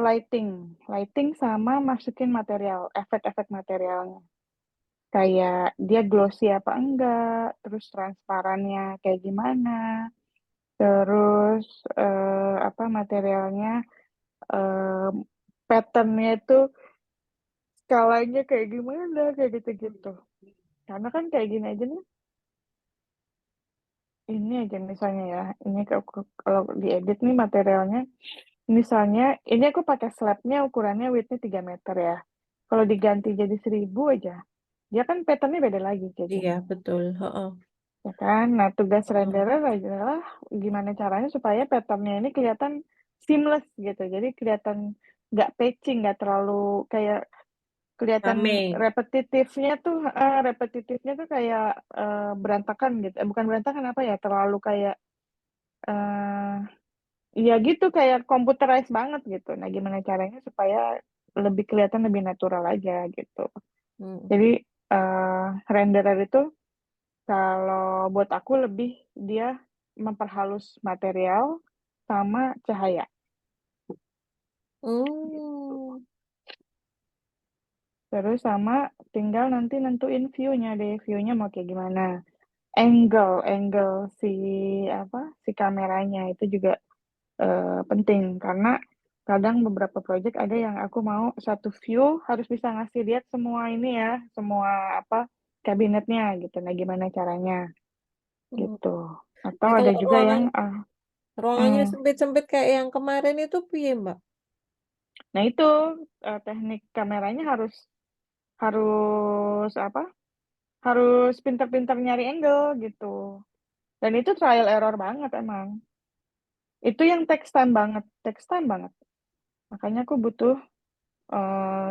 lighting, lighting sama masukin material, efek-efek materialnya. Kayak dia glossy apa enggak, terus transparannya kayak gimana, terus apa materialnya, eh, patternnya itu skalanya kayak gimana, kayak gitu-gitu. Karena kan kayak gini aja nih, ini aja misalnya ya, ini kalau diedit nih materialnya, misalnya ini aku pakai slabnya ukurannya widthnya 3 meter ya. Kalau diganti jadi 1000 aja, dia kan patternnya beda lagi kayak Iya gini. betul. Heeh. Ya kan? Nah, tugas Heeh. renderer adalah gimana caranya supaya patternnya ini kelihatan seamless gitu. Jadi kelihatan nggak patching, nggak terlalu kayak kelihatan Rame. repetitifnya tuh kayak berantakan gitu. Bukan berantakan apa ya, terlalu kayak eh ya gitu kayak computerized banget gitu. Nah, gimana caranya supaya lebih kelihatan lebih natural aja gitu. Hmm. Jadi renderer itu kalau buat aku lebih dia memperhalus material sama cahaya. Hmm. Terus sama tinggal nanti nentuin view-nya deh, view-nya mau kayak gimana. Angle si apa si kameranya itu juga penting karena kadang beberapa project ada yang aku mau satu view harus bisa ngasih lihat semua ini ya, semua apa kabinetnya gitu. Nah, gimana caranya Hmm. gitu. Atau Nah, ada kalau juga yang ruangannya mm. sempit-sempit kayak yang kemarin itu piye, Mbak? Nah itu teknik kameranya harus harus apa? Harus pintar-pintar nyari angle gitu. Dan itu trial error banget emang. Itu yang takes time banget. Makanya aku butuh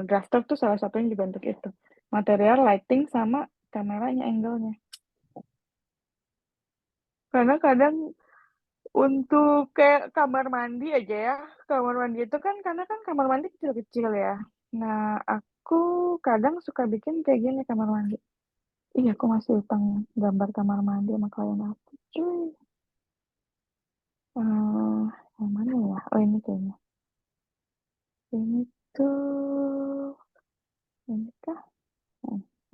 drafter tuh salah satunya juga untuk itu. Material, lighting, sama kameranya, angle-nya. Karena kadang untuk kayak kamar mandi aja ya, kamar mandi itu kan karena kan kamar mandi kecil-kecil ya. Nah, aku kadang suka bikin kayak gini kamar mandi. Iya, aku masih utang gambar kamar mandi sama klien aku. Cuy, eh yang mana ya? Oh, ini kayaknya. Ini tuh, ini kah?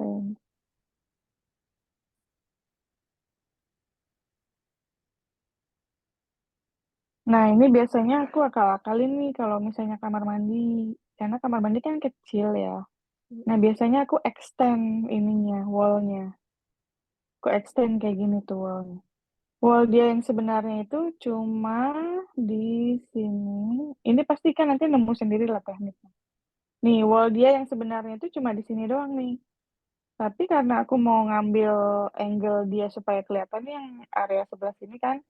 Kayaknya. Nah, ini biasanya aku akal-akalin nih kalau misalnya kamar mandi. Karena kamar mandi kan kecil ya. Nah, biasanya aku extend ininya, wallnya. Aku extend kayak gini tuh wallnya. Wall dia yang sebenarnya itu cuma di sini. Ini pasti kan nanti nemu sendiri lah tekniknya. Nih, wall dia yang sebenarnya itu cuma di sini doang nih. Tapi karena aku mau ngambil angle dia supaya kelihatan yang area sebelah sini kan,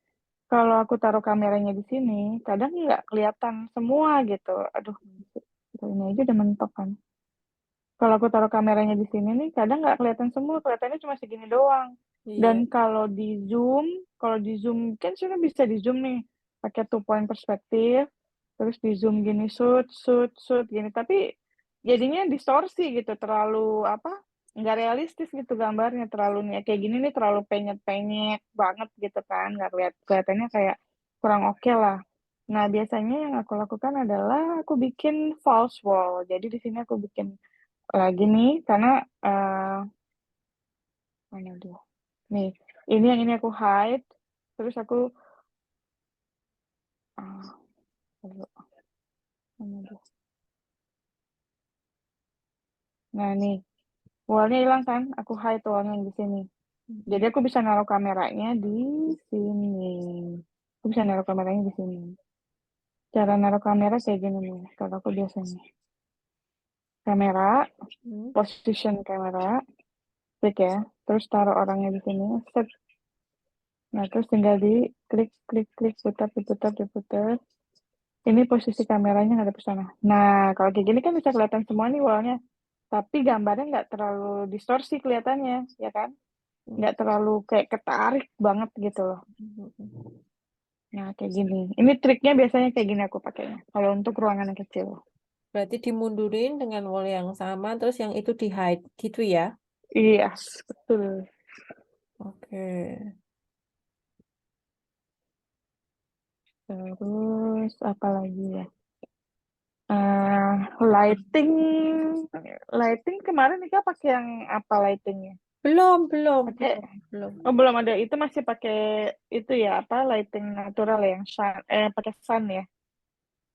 kalau aku taruh kameranya di sini, kadang nggak kelihatan semua gitu. Aduh, ini aja udah mentok kan. Kalau aku taruh kameranya di sini nih, kadang nggak kelihatan semua, kelihatannya cuma segini doang. Dan Iya. kalau di zoom kan sudah bisa di zoom nih, pakai two point perspektif, terus di zoom gini, shoot, shoot, shoot gini. Tapi jadinya distorsi gitu, terlalu apa? Nggak realistis gitu gambarnya, terlalu nih kayak gini nih terlalu penyet-penyet banget gitu kan, nggak kelihatannya kayak kurang oke lah. Nah, biasanya yang aku lakukan adalah aku bikin false wall. Jadi di sini aku bikin lagi nih karena eh mana dia nih ini aku hide terus aku ah aduh, mana dia? Nah nih wallnya hilang kan aku hide wallnya yang di sini jadi aku bisa naruh kameranya di sini aku bisa naruh kameranya di sini cara naruh kamera kayak gini nih kalau aku biasanya kamera Hmm. position kamera klik ya terus taruh orangnya di sini set nah terus tinggal di klik klik klik putar diputar diputar. Ini posisi kameranya nggak ada ke sana. Nah, kalau kayak gini kan bisa kelihatan semua nih wallnya. Tapi gambarnya nggak terlalu distorsi kelihatannya, ya kan? Nggak terlalu kayak ketarik banget gitu loh. Nah, kayak gini. Ini triknya biasanya kayak gini aku pakainya. Kalau untuk ruangan yang kecil. Berarti dimundurin dengan wall yang sama, terus yang itu di hide gitu ya? Iya, betul. Oke. Terus apa lagi ya? Lighting, lighting kemarin Nika pakai yang apa lightingnya? Belum, belum, Pakai belum, belum. Oh belum ada itu masih pakai itu ya apa lighting natural ya, yang sun pakai sun ya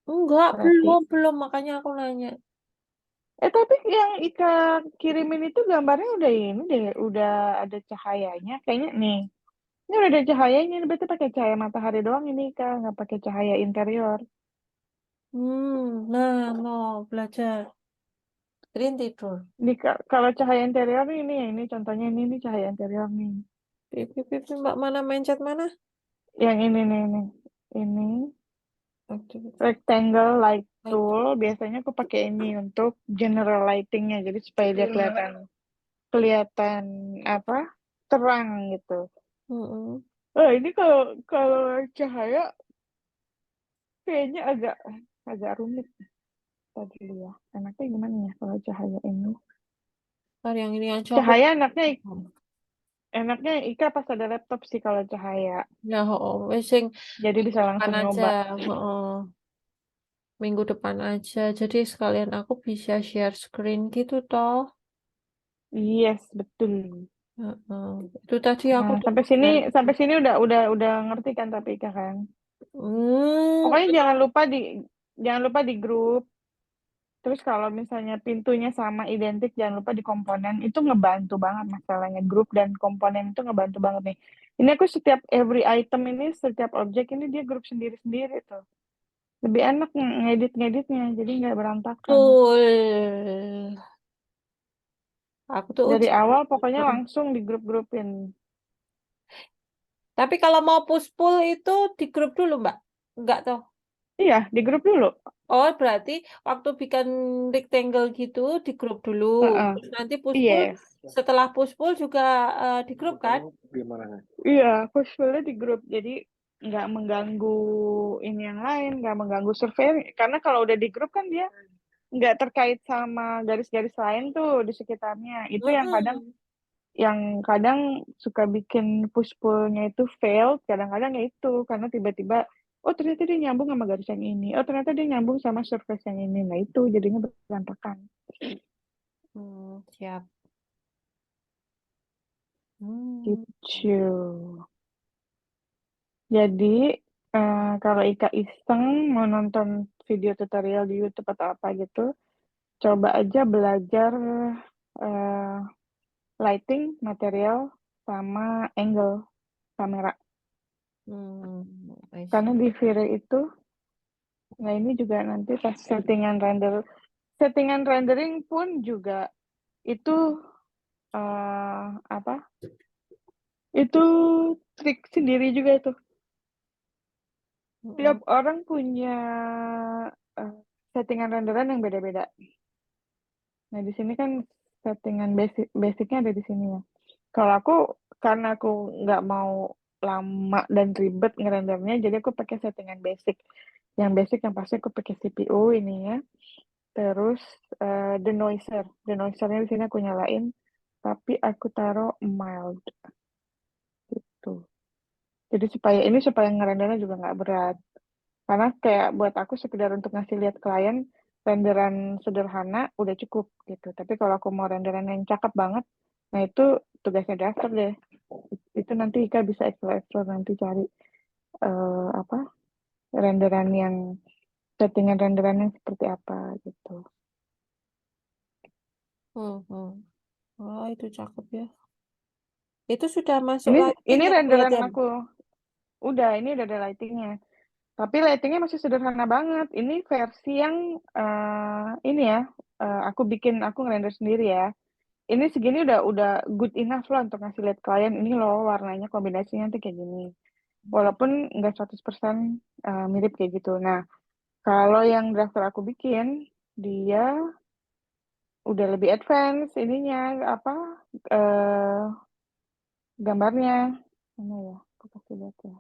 Enggak, berarti. belum, belum. Makanya aku nanya. Tapi yang Ika kirimin itu gambarnya udah ini deh, udah ada cahayanya kayaknya nih. Ini udah ada cahayanya, berarti pakai cahaya matahari doang ini Ika, nggak pakai cahaya interior. Nah, mau belajar. Green tidur. Ini kalau cahaya interior nih, ini ya ini contohnya ini cahaya interior nih. Pipi, pipi, Mbak mana mencet mana? Yang ini nih, nih. Ini Activity. rectangle light Like, tool biasanya aku pakai ini untuk general lightingnya jadi supaya dia kelihatan kelihatan apa terang gitu. mm-mm. Ini kalau kalau cahaya kayaknya agak agak rumit tadi ya. Enaknya gimana ya kalau cahaya ini? Ntar yang ini aja aku. Cahaya enaknya Ika pas ada laptop sih kalau cahaya. Ya, oh, wes sing Jadi minggu bisa depan langsung aja. nyoba. Oh, minggu depan aja. Jadi sekalian aku bisa share screen gitu toh. Yes, betul. Heeh. Itu tadi aku Nah, udah sampai sini udah ngerti kan tapi Ika kan. Hmm, Pokoknya jangan lupa di grup Terus kalau misalnya pintunya sama identik, jangan lupa di komponen itu ngebantu banget masalahnya. Grup dan komponen itu ngebantu banget nih. Ini aku setiap every item ini, setiap objek ini dia grup sendiri-sendiri tuh. Lebih enak ngedit-ngeditnya, jadi nggak berantakan. Betul. Aku tuh Dari ujian. awal pokoknya langsung di grup-grupin. Tapi kalau mau push pull itu di grup dulu, Mbak. Enggak toh. Iya, di grup dulu. Oh, berarti waktu bikin rectangle gitu di grup dulu. Heeh. Terus nanti push pull Iya, setelah push pull juga di grup kan? iya, push-pullnya di grup. Jadi nggak mengganggu ini yang lain, nggak mengganggu survei. Karena kalau udah di grup kan dia nggak terkait sama garis-garis lain tuh di sekitarnya. Itu Mm-mm. yang kadang suka bikin push pullnya itu fail. Kadang-kadang ya itu karena tiba-tiba oh ternyata dia nyambung sama garis yang ini. Oh ternyata dia nyambung sama surface yang ini. Nah itu jadinya berantakan. Siap. Hmm. Gitu. Jadi kalau Ika iseng mau nonton video tutorial di YouTube atau apa gitu, coba aja belajar eh, lighting, material, sama angle kamera. I Karena see. di Vire itu, nah ini juga nanti pas settingan rendering pun juga itu apa? Itu trik sendiri juga itu. Tiap Mm-mm. orang punya eh, settingan renderan yang beda-beda. Nah, di sini kan settingan basicnya ada di sini ya. Kalau aku, karena aku nggak mau lama dan ribet ngerendernya, jadi aku pakai settingan basic. Yang basic yang pasti aku pakai CPU ini ya. Terus denoiser. Denoisernya di sini aku nyalain, tapi aku taruh mild tuh. Jadi supaya ngerendernya juga nggak berat. Karena kayak buat aku sekedar untuk ngasih lihat klien renderan sederhana udah cukup gitu. Tapi kalau aku mau renderan yang cakep banget, nah itu tugasnya drafter deh. Itu nanti Ika bisa explore nanti cari apa renderan yang settingan renderannya seperti apa gitu. Mhm. Oh, itu cakep ya. Itu sudah masuk Ini lighting ini ya renderan kelihatan. aku. Ini udah ada lightingnya. Tapi lightingnya masih sederhana banget. Ini versi yang ini ya. Aku ngerender sendiri ya. Ini segini udah good enough lah untuk ngasih lihat klien ini loh warnanya kombinasinya nanti kayak gini. Walaupun nggak 100% mirip kayak gitu. Nah, kalau yang drafter aku bikin, dia udah lebih advance ininya apa eh gambarnya. Mana ya? Aku kasih lihat ya.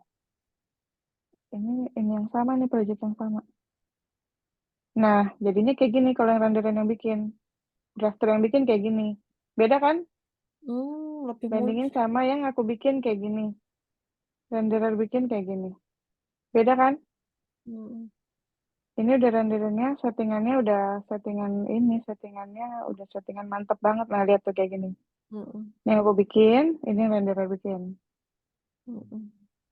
Ini yang sama nih project yang sama. Nah, jadinya kayak gini kalau yang renderan yang bikin. Drafter yang bikin kayak gini. Beda kan? Lebih Bandingin mulus. sama yang aku bikin kayak gini. Renderer bikin kayak gini. Beda kan? Mm, Ini udah renderannya, settingannya udah settingan mantep banget. Nah, lihat tuh kayak gini. mm, Ini yang aku bikin, ini yang renderer bikin. mm,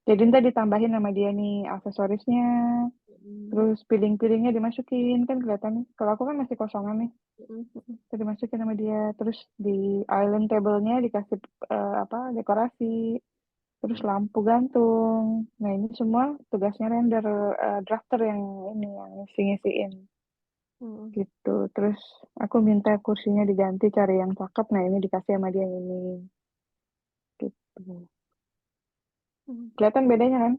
Jadi ntar ditambahin sama dia nih aksesorisnya, mm, terus piring-piringnya dimasukin, kan kelihatan nih. Kalau aku kan masih kosongan nih, mm, mm, terus dimasukin sama dia. Terus di island table-nya dikasih apa dekorasi, terus lampu gantung. Nah, ini semua tugasnya drafter yang ini yang ngisi-ngisiin. mm, Gitu. Terus aku minta kursinya diganti cari yang cakep. Nah ini dikasih sama dia yang ini. Gitu. mm, Kelihatan bedanya kan?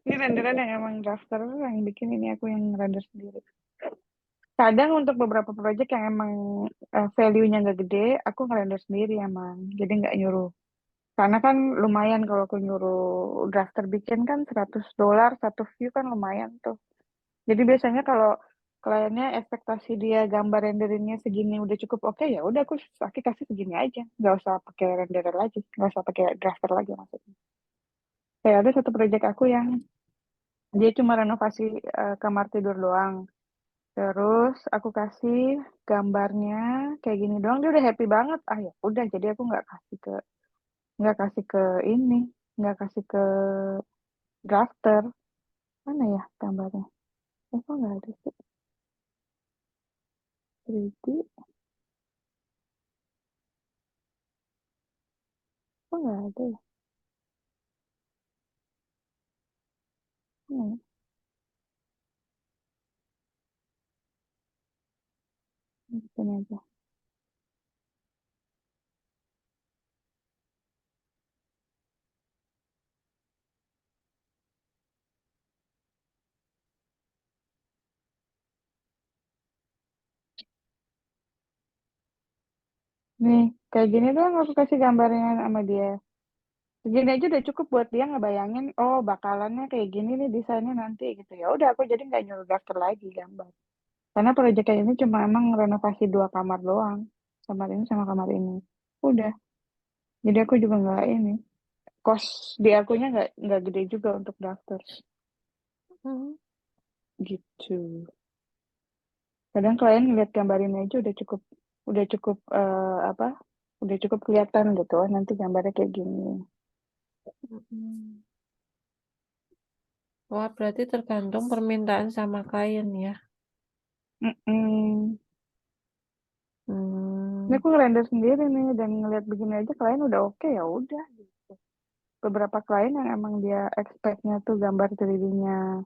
Ini renderan yang emang drafter yang bikin ini aku yang render sendiri. Kadang untuk beberapa project yang emang value-nya nggak gede, aku ngerender sendiri emang. Jadi nggak nyuruh. Karena kan lumayan kalau aku nyuruh drafter bikin kan $100 satu view kan lumayan tuh. Jadi biasanya kalau kliennya ekspektasi dia gambar renderingnya segini udah cukup oke ya udah aku kasih segini aja, nggak usah pakai renderer lagi, nggak usah pakai drafter lagi maksudnya. Kayak ada satu project aku yang dia cuma renovasi kamar tidur doang. Terus aku kasih gambarnya kayak gini doang, dia udah happy banget. Ah ya udah, jadi aku nggak kasih ke ini, nggak kasih ke drafter. Mana ya gambarnya? Kok nggak ada sih? 3D. Kok nggak ada ya? Hmm, sini aja. Nih, kayak gini doang aku kasih gambarnya sama dia. Segini aja udah cukup buat dia ngebayangin, oh bakalannya kayak gini nih desainnya nanti gitu. Ya udah aku jadi nggak nyuruh daftar lagi gambar. Karena proyek kayak ini cuma emang renovasi 2 kamar doang. Kamar ini sama kamar ini. Udah. Jadi aku juga nggak ini. Kos di akunya nggak gede juga untuk daftar. Hmm. Gitu. Kadang klien ngeliat gambar ini aja udah cukup apa? Udah cukup kelihatan gitu. Oh, nanti gambarnya kayak gini. Mm-mm. Wah, berarti tergantung permintaan sama klien ya. Mm-mm. Ini Hmm. aku ngerender sendiri nih dan ngeliat begini aja klien udah oke ya udah. Beberapa klien yang emang dia expect-nya tuh gambar 3D-nya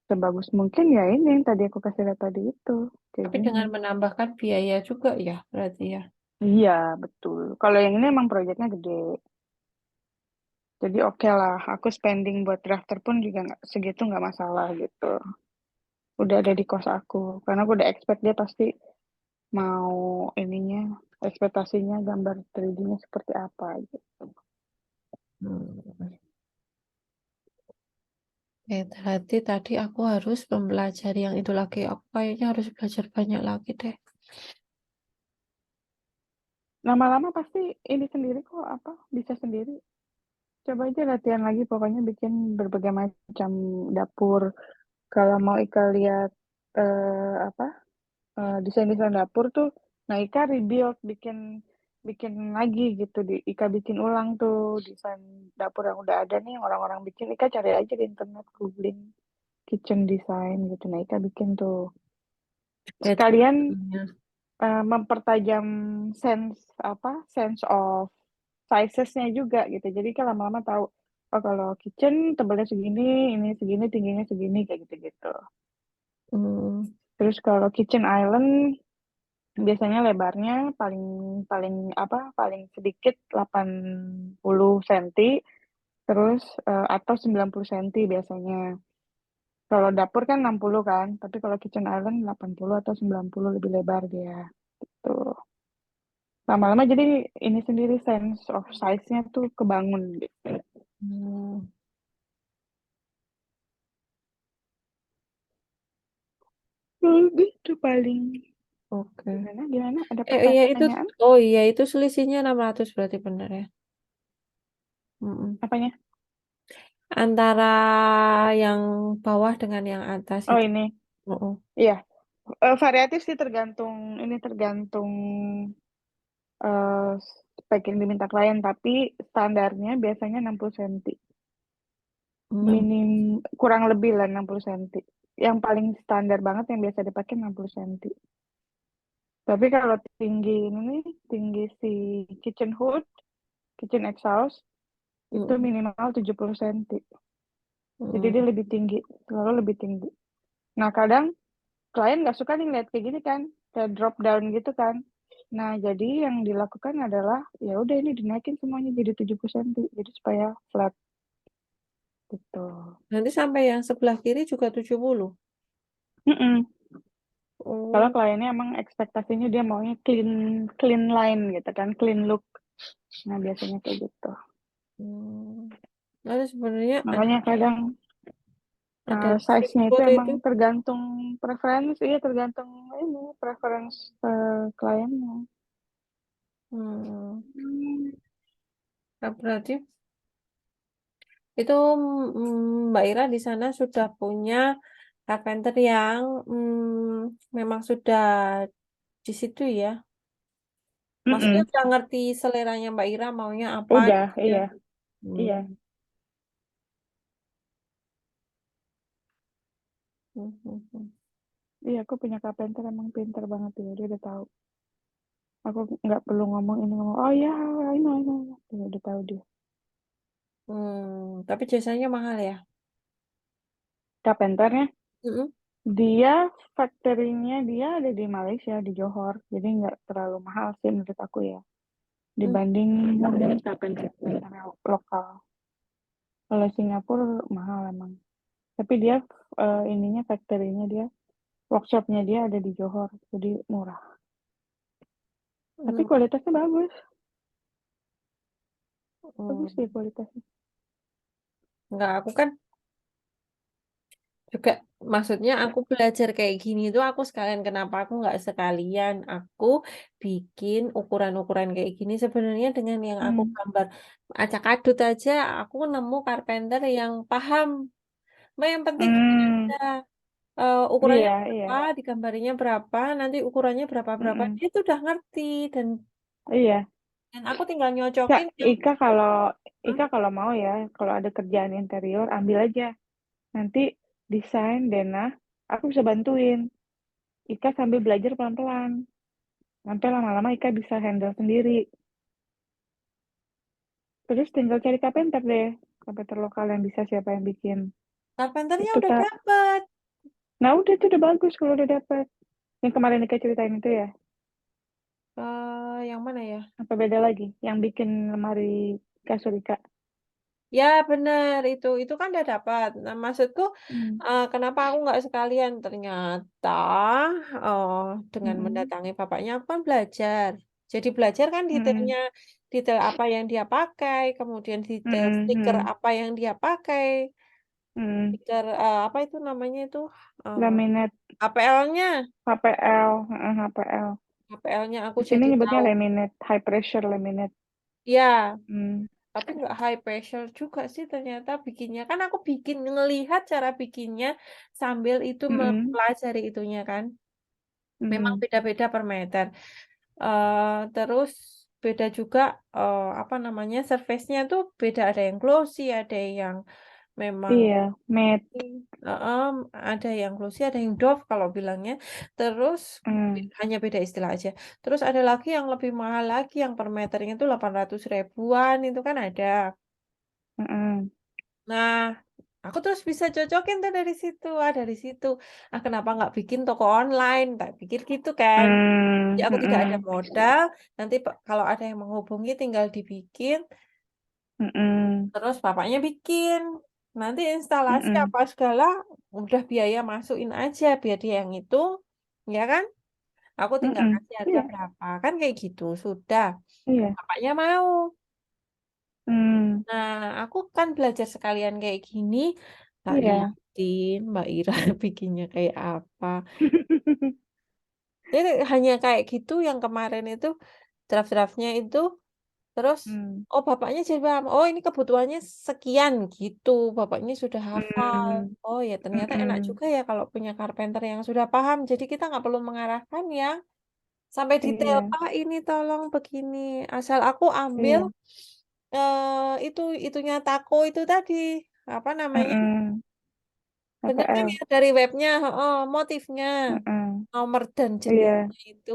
sebagus mungkin ya ini yang tadi aku kasih lihat tadi itu kayak Tapi gini. dengan menambahkan biaya juga ya, berarti ya. Iya betul. Kalau yang ini emang proyeknya gede, jadi oke lah. Aku spending buat drafter pun juga nggak segitu nggak masalah gitu. Udah ada di kos aku karena aku udah expect dia pasti mau ininya ekspektasinya gambar 3D-nya seperti apa gitu. Hmm. Berarti tadi aku harus mempelajari yang itu lagi. Aku kayaknya harus belajar banyak lagi deh. Lama-lama pasti ini sendiri kok apa bisa sendiri. Coba aja latihan lagi pokoknya bikin berbagai macam dapur. Kalau mau Ika lihat apa desain-desain dapur tuh, nah Ika rebuild bikin bikin lagi gitu di Ika bikin ulang tuh desain dapur yang udah ada nih yang orang-orang bikin Ika cari aja di internet googling kitchen design gitu. Nah Ika bikin tuh Berarti sekalian ya. mempertajam sense of sizesnya juga gitu. Jadi kan lama-lama tahu, oh kalau kitchen tebalnya segini, ini segini, tingginya segini, kayak gitu-gitu. Hmm. Terus kalau kitchen island, biasanya lebarnya paling paling paling sedikit 80 cm, terus atau 90 cm biasanya. Kalau dapur kan 60 kan, tapi kalau kitchen island 80 atau 90 lebih lebar dia. Tuh. Lama-lama jadi ini sendiri sense of size-nya tuh kebangun gitu. Hmm. Gitu paling. Oke. Gimana, gimana? Ada Iya itu, pertanyaan? oh iya itu selisihnya 600 berarti benar ya. Mm-mm. Apanya? Antara yang bawah dengan yang atas Oh itu. ini, Oh, iya. Variatif sih tergantung, ini tergantung eh spek yang diminta klien, tapi standarnya biasanya 60 cm. 6. Kurang lebih lah 60 cm. Yang paling standar banget yang biasa dipakai 60 cm. Tapi kalau tinggi ini nih, tinggi si kitchen hood, kitchen exhaust, itu Mm-mm. minimal 70 cm. Jadi Mm. dia lebih tinggi, selalu lebih tinggi. Nah, kadang klien nggak suka nih lihat kayak gini kan, kayak drop down gitu kan. Nah, jadi yang dilakukan adalah, ya udah ini dinaikin semuanya jadi 70 cm, jadi supaya flat gitu. Nanti sampai yang sebelah kiri juga 70. Mm-mm. Kalau Oh. kliennya emang ekspektasinya dia maunya clean clean line gitu kan, clean look. Nah, biasanya kayak gitu. Hmm. Lalu sebenarnya Makanya kadang ada size-nya itu foto emang itu. tergantung preferensi, ya tergantung ini preference kliennya. Hmm. Hmm. Nah, berarti itu Mbak Ira di sana sudah punya carpenter yang memang sudah di situ ya. Maksudnya Mm-mm. udah ngerti seleranya Mbak Ira maunya apa Udah, gitu ya. iya, Hmm. iya. Hmm, hmm, hmm. Iya, aku punya carpenter emang pinter banget dia udah tahu. Aku nggak perlu ngomong ini ngomong, oh ya, I know. Dia udah tahu dia. Tapi jasanya mahal ya? Carpenternya, Mm-mm. dia factory-nya dia ada di Malaysia, di Johor. Jadi nggak terlalu mahal sih menurut aku ya. Mm. Dibanding mungkin carpenter lokal. Kalau Singapura mahal emang. Tapi dia ininya factory-nya dia, workshop-nya dia ada di Johor. Jadi murah. Tapi Mm. kualitasnya bagus. Bagus sih Mm. kualitasnya. Enggak, aku kan juga maksudnya aku belajar kayak gini tuh aku sekalian kenapa aku nggak sekalian aku bikin ukuran-ukuran kayak gini sebenarnya dengan yang aku Hmm. gambar acak adut aja aku nemu carpenter yang paham. Mbak yang penting gini Hmm. aja ukurannya Iya, iya. berapa, digambarinya berapa, nanti ukurannya berapa-berapa Mm-mm. dia tuh udah ngerti dan Iya. aku tinggal Kak, nyocokin yang "Hah? Ika kalau mau ya, kalau ada kerjaan interior ambil aja. Nanti desain, denah, aku bisa bantuin. Ika sambil belajar pelan-pelan. Sampai lama-lama Ika bisa handle sendiri. Terus tinggal cari carpenter deh. Carpenter lokal yang bisa siapa yang bikin. Carpenternya Itu udah Kak. dapet. Nah udah itu udah bagus kalau udah dapet. Yang kemarin Ika ceritain itu ya. Yang mana ya? Apa beda lagi? Yang bikin lemari kasur Ika. Ya benar itu kan udah dapat. Nah maksudku Hmm. kenapa aku nggak sekalian? Ternyata oh, dengan Mm-mm. mendatangi bapaknya aku kan belajar. Jadi belajar kan Mm-mm. detailnya, detail apa yang dia pakai, kemudian detail stiker Mm-mm. apa yang dia pakai, Mm-mm. stiker apa itu namanya itu eh, Laminate HPL-nya, HPL, HPL. HPL-nya aku Di sini jadi nyebutnya tahu. laminate, high pressure laminate. Ya, Hmm. tapi nggak high pressure juga sih ternyata bikinnya. Kan aku bikin ngelihat cara bikinnya sambil itu Mm-mm. mempelajari itunya kan. Memang Mm-mm. beda-beda per meter. Terus beda juga apa namanya surface-nya tuh beda ada yang glossy, ada yang memang Iya, matte. ada yang glossy, ada yang doff kalau bilangnya. Terus Mm. hanya beda istilah aja. Terus ada lagi yang lebih mahal lagi yang per meternya itu 800 ribuan itu kan ada. Mm-mm. Nah, aku terus bisa cocokin tuh dari situ. Dari situ. Kenapa nggak bikin toko online? Tak pikir gitu kan. Jadi Mm. aku tidak ada Mm-mm. modal. Nanti kalau ada yang menghubungi tinggal dibikin. Mm-mm. Terus bapaknya bikin. Nanti instalasi Mm-mm. apa segala udah biaya masukin aja biar dia yang itu. Ya kan? Aku tinggal Mm-mm. kasih harga Iya, berapa. Kan kayak gitu. Sudah. iya. Bapaknya mau. Mm. Nah, aku kan belajar sekalian kayak gini, tak Iya. liatin Mbak Ira bikinnya kayak apa. Jadi hanya kayak gitu yang kemarin itu draft-draftnya itu, terus Mm. oh bapaknya jadi paham, oh ini kebutuhannya sekian gitu, bapaknya sudah hafal. Mm. Oh ya ternyata enak Mm-mm. juga ya kalau punya carpenter yang sudah paham, jadi kita nggak perlu mengarahkan ya sampai detail Iya, Pak ini tolong begini, asal aku ambil iya. itu itunya taco itu tadi apa namanya? Mm-mm. Bener kan HPL. ya dari webnya, motifnya, Mm-mm. nomor dan Iya, jenisnya itu.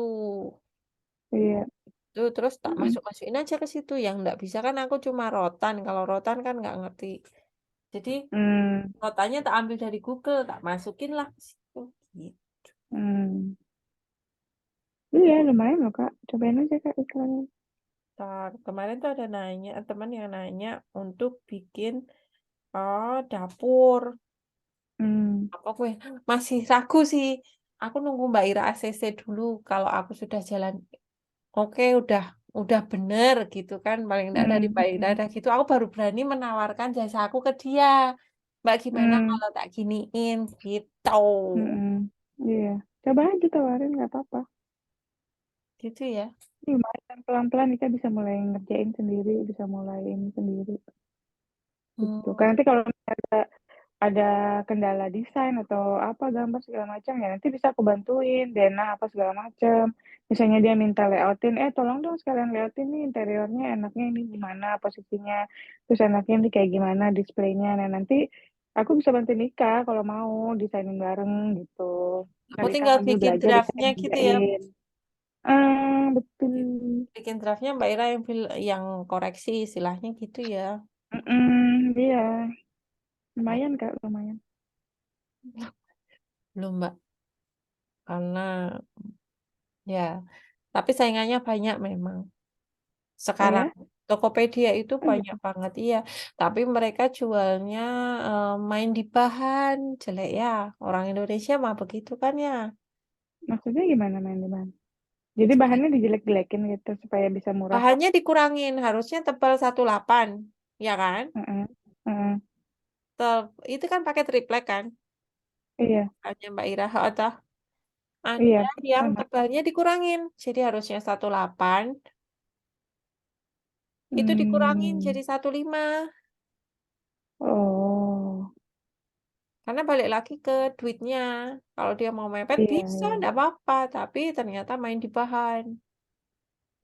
iya. Tuh, terus tak Mm-mm. masuk-masukin aja ke situ. Yang nggak bisa kan aku cuma rotan. Kalau rotan kan nggak ngerti. Jadi Mm. rotannya tak ambil dari Google, tak masukin lah ke situ. Gitu. Mm. Iya, lumayan loh, Kak. Cobain aja, Kak, iklannya. Kemarin tuh ada nanya, teman yang nanya untuk bikin dapur. Mm. Apa gue masih ragu sih. Aku nunggu Mbak Ira ACC dulu. Kalau aku sudah jalan oke, udah bener gitu kan. Paling enggak dari Mm. Mbak Ira Mm. ada gitu. Aku baru berani menawarkan jasa aku ke dia. Mbak gimana Mm. kalau tak giniin gitu. Mm-mm. Iya. Coba aja tawarin, nggak apa-apa. Gitu ya. Lumayan pelan-pelan kita bisa mulai ngerjain sendiri, bisa mulai ini sendiri gitu. Hmm. Kan nanti kalau ada kendala desain atau apa gambar segala macam ya nanti bisa aku bantuin Dena apa segala macam. Misalnya dia minta layoutin, tolong dong sekalian layoutin nih interiornya enaknya ini gimana posisinya, terus enaknya ini kayak gimana displaynya. Nah nanti Aku bisa bantu nikah kalau mau desainin bareng gitu. Aku Nalika tinggal sambil bikin belajar desain draftnya gitu ya. ngerjain. Ah, betul. Bikin draftnya Mbak Ira yang koreksi istilahnya gitu ya. Iya, Oh, lumayan Kak, lumayan. belum Mbak, karena ya, tapi saingannya banyak memang. Oh Sekarang ya? Tokopedia itu Oh banyak gitu. banget, iya. Tapi mereka jualnya main di bahan, jelek ya. Orang Indonesia mah begitu kan ya. Maksudnya gimana main di mana? Jadi Jelek. bahannya dijelek-jelekin gitu supaya bisa murah. Bahannya dikurangin, harusnya tebal 1,8, ya kan? Heeh. Heeh. Itu kan pakai triplek kan? Iya, Hanya Mbak Ira, atau iya, ada yang sama. tebalnya dikurangin. Jadi harusnya 1,8, itu dikurangin Hmm. jadi 1,5. Oh, Karena balik lagi ke duitnya. Kalau dia mau mepet iya, bisa, iya. enggak apa-apa. Tapi ternyata main di bahan.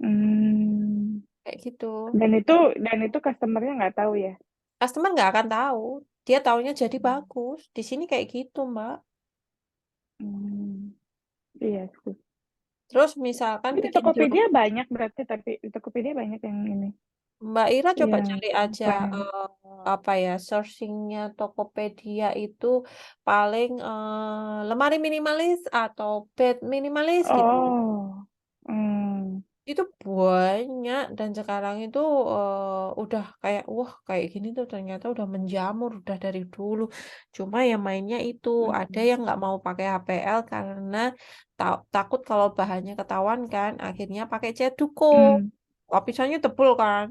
Hmm. Kayak gitu. Dan itu customernya nggak tahu ya. Customer nggak akan tahu. Dia taunya jadi bagus. Di sini kayak gitu, Mbak. Hmm. Iya sih. Terus misalkan Tapi di bikin job, Tokopedia banyak berarti, tapi di Tokopedia banyak yang ini, Mbak Ira coba yang cari aja bahan. apa ya, searchingnya Tokopedia itu paling lemari minimalis atau bed minimalis gitu. Oh, hmm. Itu banyak dan sekarang itu udah kayak wah kayak gini tuh ternyata udah menjamur udah dari dulu. Cuma yang mainnya itu ada Hmm. yang nggak mau pakai HPL karena takut kalau bahannya ketahuan kan, akhirnya pakai cat duko. Hmm. Lapisannya tebel kan.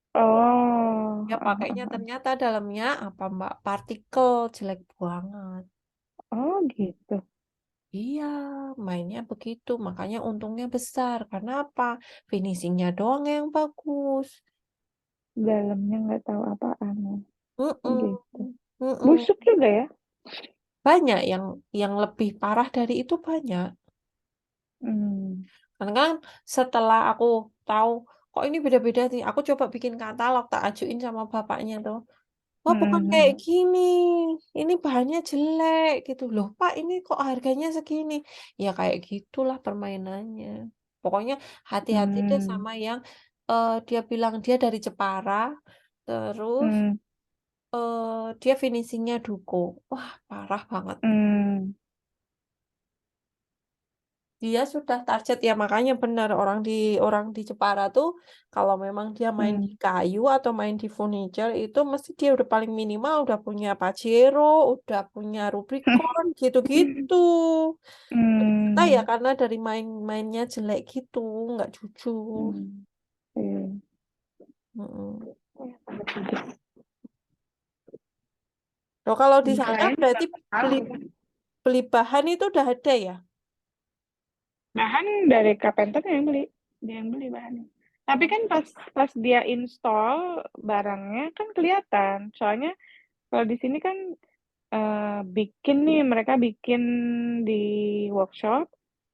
Oh, Ya pakainya ternyata dalamnya apa Mbak? Partikel jelek banget. oh gitu. Iya, mainnya begitu. Makanya untungnya besar. Karena apa? Finishingnya doang yang bagus. Dalamnya nggak tahu apaan. Oh Mm-mm, gitu. mm-mm. Busuk juga ya? Banyak yang lebih parah dari itu banyak. Hmm. Karena kan setelah aku tahu kok ini beda-beda sih, aku coba bikin katalog tak ajuin sama bapaknya tuh. Wah bukan kayak Hmm. gini, ini bahannya jelek gitu loh. Pak ini kok harganya segini? Ya kayak gitulah permainannya. Pokoknya hati-hati deh Hmm. sama yang dia bilang dia dari Jepara, terus Hmm. dia finishingnya Duko. Wah parah banget. Hmm. Dia sudah target ya makanya benar orang di Jepara tuh kalau memang dia main di Hmm. kayu atau main di furniture itu mesti dia udah paling minimal udah punya Pajero, udah punya Rubicon gitu-gitu. Kita ya Hmm. karena dari main-mainnya jelek gitu, nggak jujur. Hmm. Iya. Mm-mm. Iya. Loh, kalau di sana Kalian berarti salah beli ya. beli bahan itu udah ada ya? Bahan dari carpenter yang beli, dia yang beli bahannya. Tapi Hmm. kan pas pas dia install barangnya kan kelihatan. Soalnya kalau di sini kan bikin nih mereka bikin di workshop,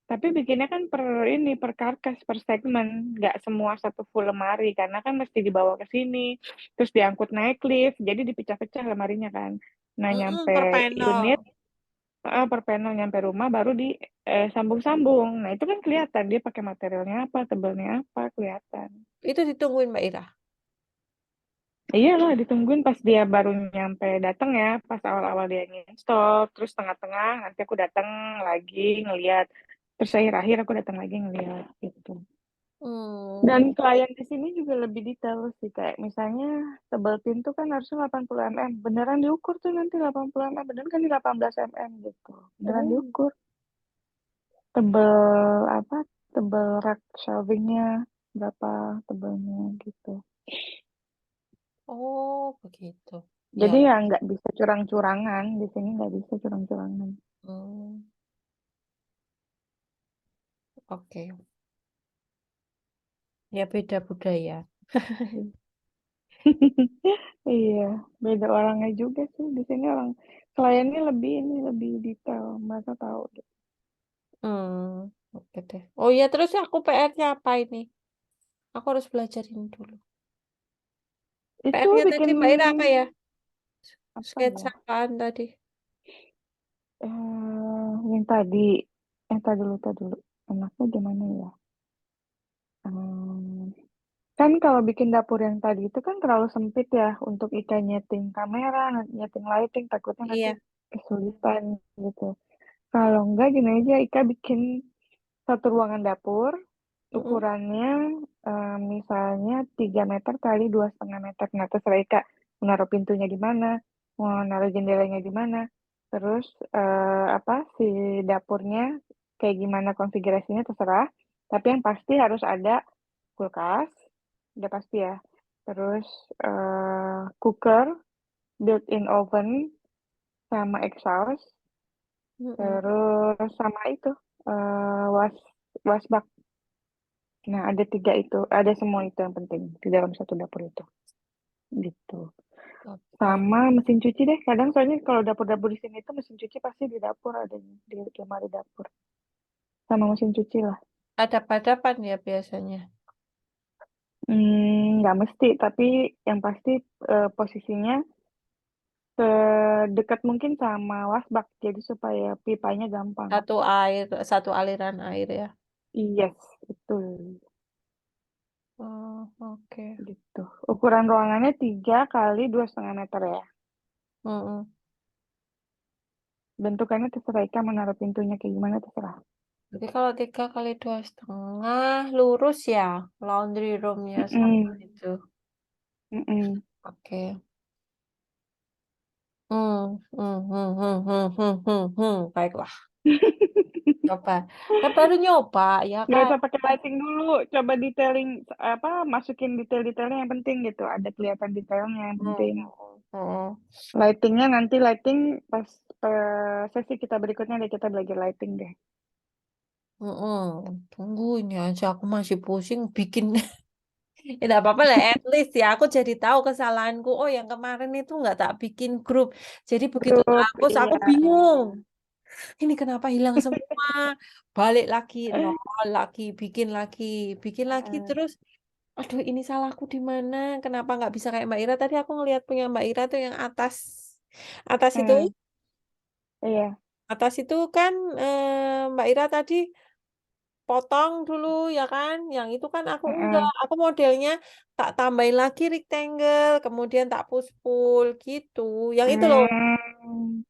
tapi bikinnya kan per ini per karkas per segmen, nggak semua satu full lemari karena kan mesti dibawa ke sini, terus diangkut naik lift, jadi dipecah-pecah lemarinya kan. Nah Mm-mm, nyampe per unit panel. per panel nyampe rumah baru di sambung-sambung. Nah itu kan kelihatan dia pakai materialnya apa, tebalnya apa kelihatan. Itu ditungguin Mbak Ira. Iyalah ditungguin pas dia baru nyampe datang ya, pas awal-awal dia install, terus tengah-tengah nanti aku datang lagi ngeliat, terus akhir-akhir aku datang lagi ngeliat gitu. Dan Hmm. klien di sini juga lebih detail sih, kayak misalnya tebal pintu kan harusnya 80 mm, beneran diukur tuh nanti 80 mm, beneran kan di 18 mm gitu, beneran Oh. diukur. Tebel apa? Tebel rak shelvingnya berapa tebalnya gitu. Oh, begitu. Jadi Ya. ya nggak bisa curang-curangan di sini, nggak bisa curang-curangan. Hmm, oke. Ya beda budaya. Iya, beda orangnya juga sih. Di sini orang kliennya lebih ini lebih detail, mereka tahu. Hmm, oke deh. Oh iya, terus aku PR-nya apa ini? Aku harus belajar ini dulu. Itu PR-nya tadi bikin Mbak Ira apa ya? Apa Sketsa ya? apaan tadi? Yang tadi, tadi dulu. Enaknya gimana ya? Hmm, kan kalau bikin dapur yang tadi itu kan terlalu sempit ya untuk Ika nyeting kamera, nyeting lighting, takutnya nanti Iya. kesulitan gitu. Kalau enggak gini aja, Ika bikin satu ruangan dapur, Mm-mm. ukurannya misalnya 3 meter kali 2,5 meter. Nah, terserah Ika mau naruh pintunya di mana, mau naruh jendelanya di mana. Terus apa si dapurnya kayak gimana konfigurasinya terserah. Tapi yang pasti harus ada kulkas, udah pasti ya. Terus cooker, built-in oven, sama exhaust, Mm-mm. terus sama itu was wasbak. Nah, ada 3 itu, ada semua itu yang penting di dalam satu dapur itu, gitu. Oke. Sama mesin cuci deh. Kadang soalnya kalau dapur-dapur di sini itu mesin cuci pasti di dapur adanya, di lemari dapur. Sama mesin cuci lah. Ada padapan ya biasanya. Nggak mesti, tapi yang pasti posisinya sedekat mungkin sama wasbak, jadi supaya pipanya gampang. Satu aliran air ya. Yes, itu Oh, oke. gitu. Ukuran ruangannya 3 kali 2,5 meter ya. Mm-mm. Bentukannya terserah Ika mau naruh pintunya kayak gimana terserah. Jadi kalau 3 kali 2,5 lurus ya, laundry roomnya sama Mm-mm, itu. mm-mm. Oke. Baiklah. Coba. Kan baru nyoba, ya Nggak kan? usah pakai lighting dulu, coba detailing apa masukin detail-detailnya yang penting gitu. Ada kelihatan detailnya yang Hmm, penting. hmm, Lightingnya nanti lighting pas sesi kita berikutnya deh kita belajar lighting deh. Tunggu ini aja, aku masih pusing bikin. Ya enggak apa-apa lah, at least ya aku jadi tahu kesalahanku. Oh, yang kemarin itu nggak tak bikin grup. Jadi begitu tak Grup, hapus, iya. aku bingung. Ini kenapa hilang semua? Balik lagi, nol lagi, bikin lagi Heeh, terus. Aduh, ini salahku di mana? Kenapa nggak bisa kayak Mbak Ira? Tadi aku ngelihat punya Mbak Ira tuh yang atas itu, heeh, iya. atas itu kan Mbak Ira tadi potong dulu ya kan? Yang itu kan aku enggak. Heeh. Aku modelnya tak tambahin lagi rectangle, kemudian tak push pull gitu. Yang itu loh. Hmm,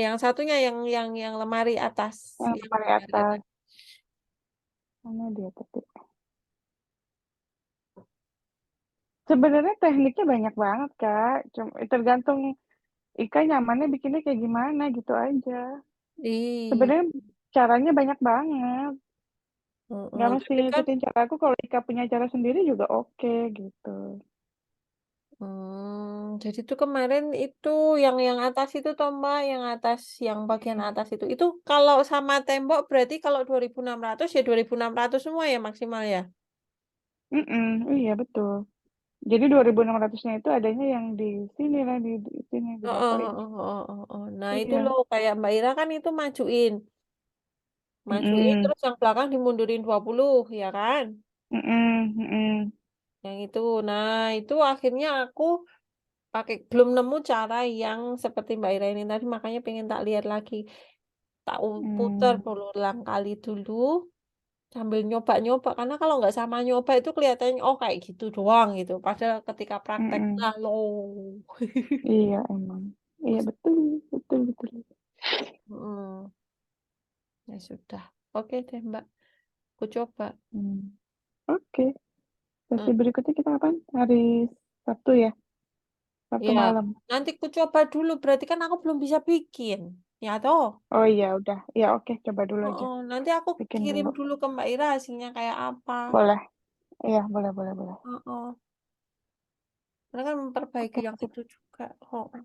Yang satunya yang lemari atas, yang yang paling lemari atas atas. mana dia tapi sebenarnya tekniknya banyak banget Kak. Cuma tergantung Ika nyamannya bikinnya kayak gimana gitu aja. Iya. Sebenarnya caranya banyak banget. Nggak mesti Tapi kan ngikutin cara aku. Kalau Ika punya cara sendiri juga oke gitu. jadi tuh kemarin itu yang atas itu toh Mbak, yang atas yang bagian atas itu kalau sama tembok berarti kalau 2.600 ya 2.600 semua ya maksimal ya? Mm-mm, iya betul. Jadi 2.600-nya itu adanya yang di sini lah di sini di Heeh, dapur ini. heeh, heeh, heeh. Nah itu Iya. loh kayak Mbak Ira kan itu majuin Mm-mm, terus yang belakang dimundurin 20 ya kan? mm-mm, mm-mm, Yang itu, nah itu akhirnya aku belum nemu cara yang seperti Mbak Ira ini tadi makanya pengen tak lihat lagi. Tak putar mm, berulang kali dulu sambil nyoba-nyoba karena kalau nggak sama nyoba itu kelihatannya oh kayak gitu doang gitu. Padahal ketika praktek mm-mm. lah loh. Iya emang. Iya betul betul betul. Hmm, ya sudah. Oke deh Mbak, aku coba. Hmm. Oke. Hmm, Sesi berikutnya kita kapan? Hari Sabtu ya? Sabtu ya, malam. nanti aku coba dulu. Berarti kan aku belum bisa bikin. Ya toh? Oh iya udah. Ya oke coba dulu Oh, aja. oh. Nanti aku Bikin kirim dulu. dulu ke Mbak Ira hasilnya kayak apa. Boleh. Iya boleh boleh boleh. Oh, oh. Karena kan memperbaiki Oke yang sip. itu juga. Oh. Oh.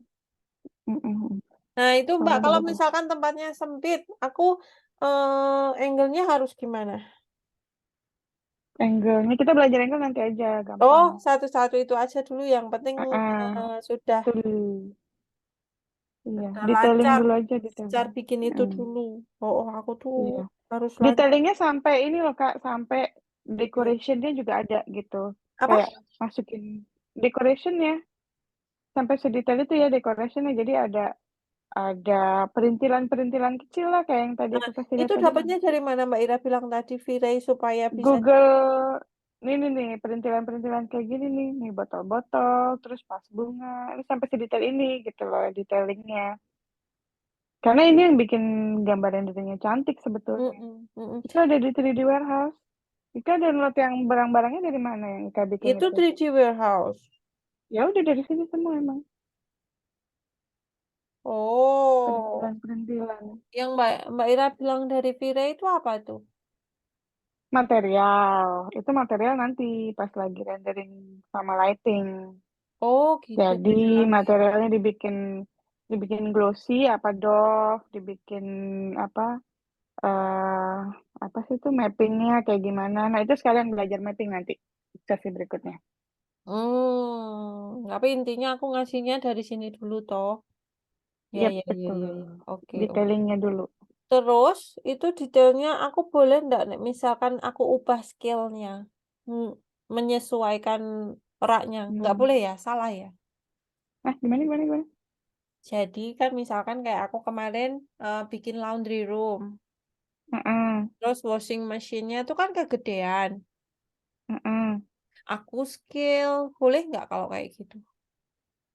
Mm-mm. Nah, itu Mbak, Boleh kalau boleh boleh. misalkan tempatnya sempit, aku angle-nya harus gimana? Angle-nya kita belajar angle nanti aja Oh, gampang. satu-satu itu aja dulu. Yang penting Ah, sudah betul. Iya, sudah detailing lancar. dulu aja Cara detailing. bikin itu Mm, dulu. Oh, oh, aku tuh iya. harus lancar. Detailingnya sampai ini loh Kak, sampai Hmm. decorationnya juga ada gitu. Apa? Kayak masukin decoration ya. sampai sedetail itu ya decorationnya. Jadi ada perintilan-perintilan kecil lah kayak yang tadi Nah, aku kasih lihat itu tadi. dapatnya dari mana Mbak Ira bilang tadi, V-Ray supaya bisa Google nih perintilan-perintilan kayak gini nih botol-botol, terus vas bunga, ini sampai sedetail ini gitu loh detailingnya. Karena ini yang bikin gambar renderingnya cantik sebetulnya. mm-mm, mm-mm. Itu ada di 3D Warehouse. Ika download yang barang-barangnya dari mana yang Ika bikin Itu itu? 3D warehouse. Ya udah dari sini semua emang Oh, perintilan-perintilan. yang Mbak Ira bilang dari V-Ray itu apa tuh? Material, itu material nanti pas lagi rendering sama lighting. Oh, gitu Jadi beda lagi. materialnya dibikin dibikin glossy apa doff, dibikin apa eh apa sih itu mappingnya kayak gimana. Nah itu sekalian belajar mapping nanti sesi berikutnya. Tapi intinya aku ngasihnya dari sini dulu toh. Ya, Yap, ya, ya, betul. ya, ya. Oke, oke. Detailingnya dulu. Terus itu detailnya aku boleh ndak Nek, misalkan aku ubah scale-nya, hmm, menyesuaikan raknya, nggak Hmm. boleh ya? Salah ya? Ah, gimana gimana gimana? Jadi kan misalkan kayak aku kemarin bikin laundry room, Heeh, terus washing machine-nya tuh kan kegedean. heeh. Aku scale, boleh nggak kalau kayak gitu?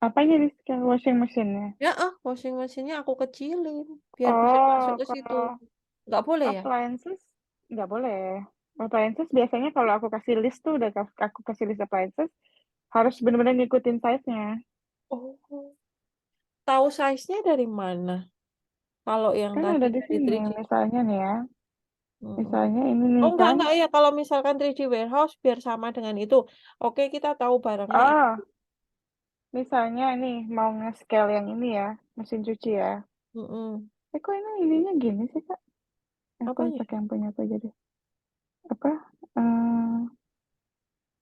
Apanya di scan washing machine-nya? Ya, washing machine-nya aku kecilin, biar bisa masuk Oh, ke situ. kalau Nggak boleh ya? appliances nggak boleh. Appliances biasanya kalau aku kasih list tuh udah aku kasih list appliances harus benar-benar ngikutin size-nya. Oh, tahu size-nya dari mana? Kalau yang Kan tadi ada di dari sini 3D. misalnya nih ya. Mm-mm. Misalnya ini Oh, nih kan. enggak ya. Kalau misalkan 3D warehouse biar sama dengan itu. Oke, kita tahu barangnya itu. Oh, misalnya nih mau nge-scale yang ini ya, mesin cuci ya. Mm-mm. Kok ini ininya gini sih Kak? Aku Apanya? pakai yang punya apa jadi? Apa? eh,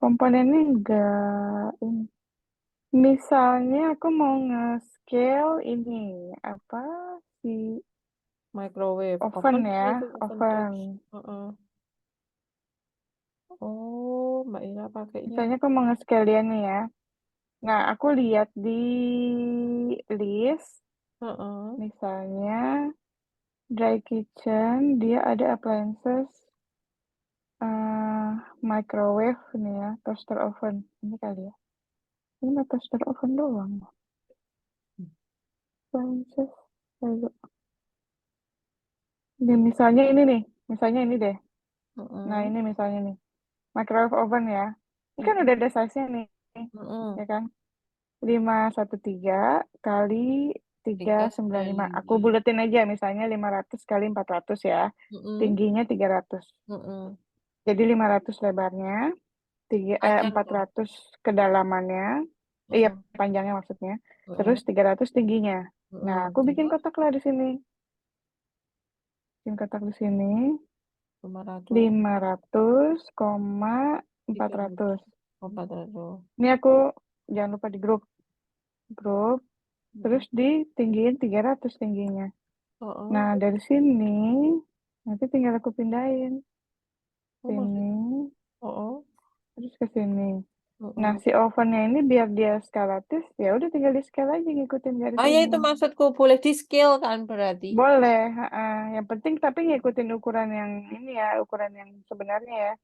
Komponennya enggak ini. Misalnya aku mau nge-scale ini apa si Microwave. oven Oven ya, itu oven oven. toast. Heeh. Oh, Mbak Ira pakainya. Misalnya aku mau nge-scale dia nih ya. Nah, aku lihat di list, Heeh. misalnya dry kitchen, dia ada appliances eh microwave nih ya, toaster oven. Ini kali ya. Ini mah toaster oven doang. Appliances. Ayo. Ini misalnya ini nih, misalnya ini deh. Nah, Heeh. ini misalnya nih, microwave oven ya. Ini kan udah Heeh. ada size-nya nih, Heeh. ya kan? 513 kali tiga Tiga koma sembilan sembilan lima. Aku lima. buletin aja misalnya 500 kali 400 ya. Heeh. Tingginya 300. Heeh. Jadi 500 lebarnya, Panjang empat tuh. ratus kedalamannya. Iya, Heeh. panjangnya maksudnya. Terus Heeh. 300 tingginya. Nah, Heeh. aku bikin Terus kotak lah di sini. Bikin kotak di sini 500, 500,400. 300, 400. Ini aku jangan lupa di grup, terus Heeh. ditinggiin 300 tingginya. Heeh. Nah, dari sini nanti tinggal aku pindahin Oh, maksud. sini, Heeh. terus ke sini. Nah, Heeh. si ovennya ini biar dia skalatif, ya udah tinggal di scale aja ngikutin garis Oh ya ini. itu maksudku boleh di scale kan berarti. Boleh, yang penting tapi ngikutin ukuran yang ini ya, ukuran yang sebenarnya ya.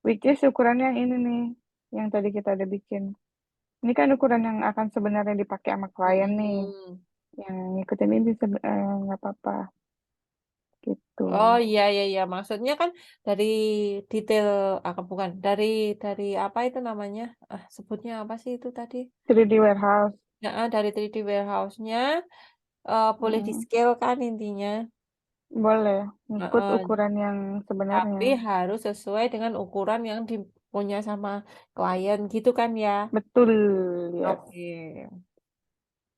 Which is ukuran yang ini nih, yang tadi kita udah bikin. Ini kan ukuran yang akan sebenarnya dipakai sama klien nih. Mm-mm. Yang ngikutin ini nggak apa-apa gitu. Oh iya iya iya maksudnya kan dari detail bukan dari apa itu namanya? Sebutnya apa sih itu tadi? 3D warehouse. Ya, dari 3D warehouse-nya boleh di Mm, scale kan intinya. boleh ngikut Heeh. ukuran yang sebenarnya. Tapi harus sesuai dengan ukuran yang dipunya sama klien gitu kan ya. Betul, yes. Oke.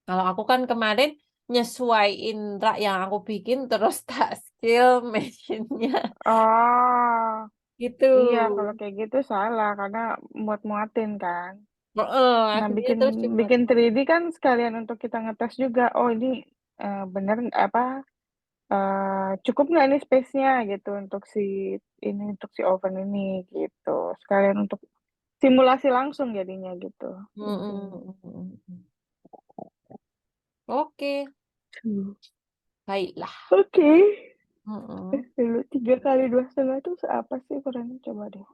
Kalau aku kan kemarin nyesuaiin rak yang aku bikin terus tak skill mesinnya Oh, gitu. iya kalau kayak gitu salah karena muat-muatin kan. Heeh, Nah, akhirnya bikin terus cuma bikin 3D kan sekalian untuk kita ngetes juga. Oh, ini bener apa cukup nggak nih space-nya gitu untuk si ini untuk si oven ini gitu. Sekalian untuk simulasi langsung jadinya gitu mm, intinya. mm, mm, mm. Oke, Hmm. baiklah. Oke. Mm-mm. Dulu 3 kali 2,5 itu seapa sih ukurannya? Coba deh.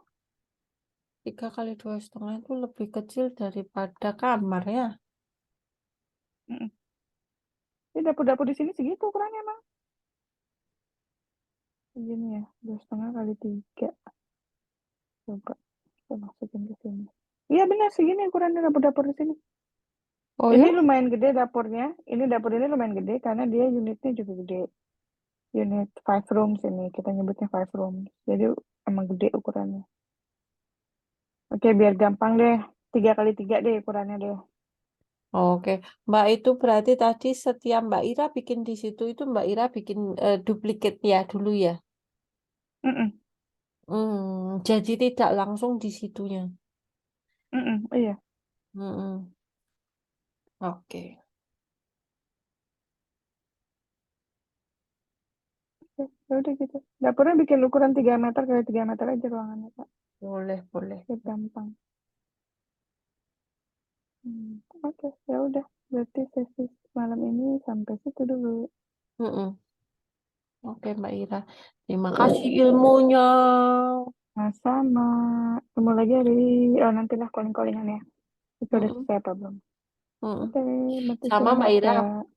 3 kali 2,5 itu lebih kecil daripada kamar ya. Mm-mm. Ini dapur-dapur di sini segitu ukurannya emang. Segini ya, 2,5 kali 3. Coba kita masukin ke sini. Iya benar segini ukurannya dapur-dapur di sini. Oh Ini ya? lumayan gede dapurnya. Ini dapur ini lumayan gede karena dia unitnya juga gede. Unit 5 rooms ini kita nyebutnya 5 rooms. Jadi emang gede ukurannya. Oke, biar gampang deh. 3 kali 3 deh ukurannya deh. Oke, Mbak itu berarti tadi setiap Mbak Ira bikin di situ itu Mbak Ira bikin duplikat ya dulu ya. Mm-mm, Jadi tidak langsung di situnya. mm-mm, iya. Mm-mm. Oke, Ya udah gitu. Dapurnya bikin ukuran 3 meter kali 3 meter aja ruangannya, Kak. boleh boleh. Biar gampang. Oke, ya udah. Berarti sesi malam ini sampai situ dulu. Mm-mm. Oke Mbak Ira, terima kasih ilmunya. Nah, sama. Ketemu lagi hari... Oh, nantilah calling-callingan ya. Itu udah Mm-mm. selesai apa belum? Mm-mm. Oke, berarti Sama Mbak istirahat, Ira, Kak.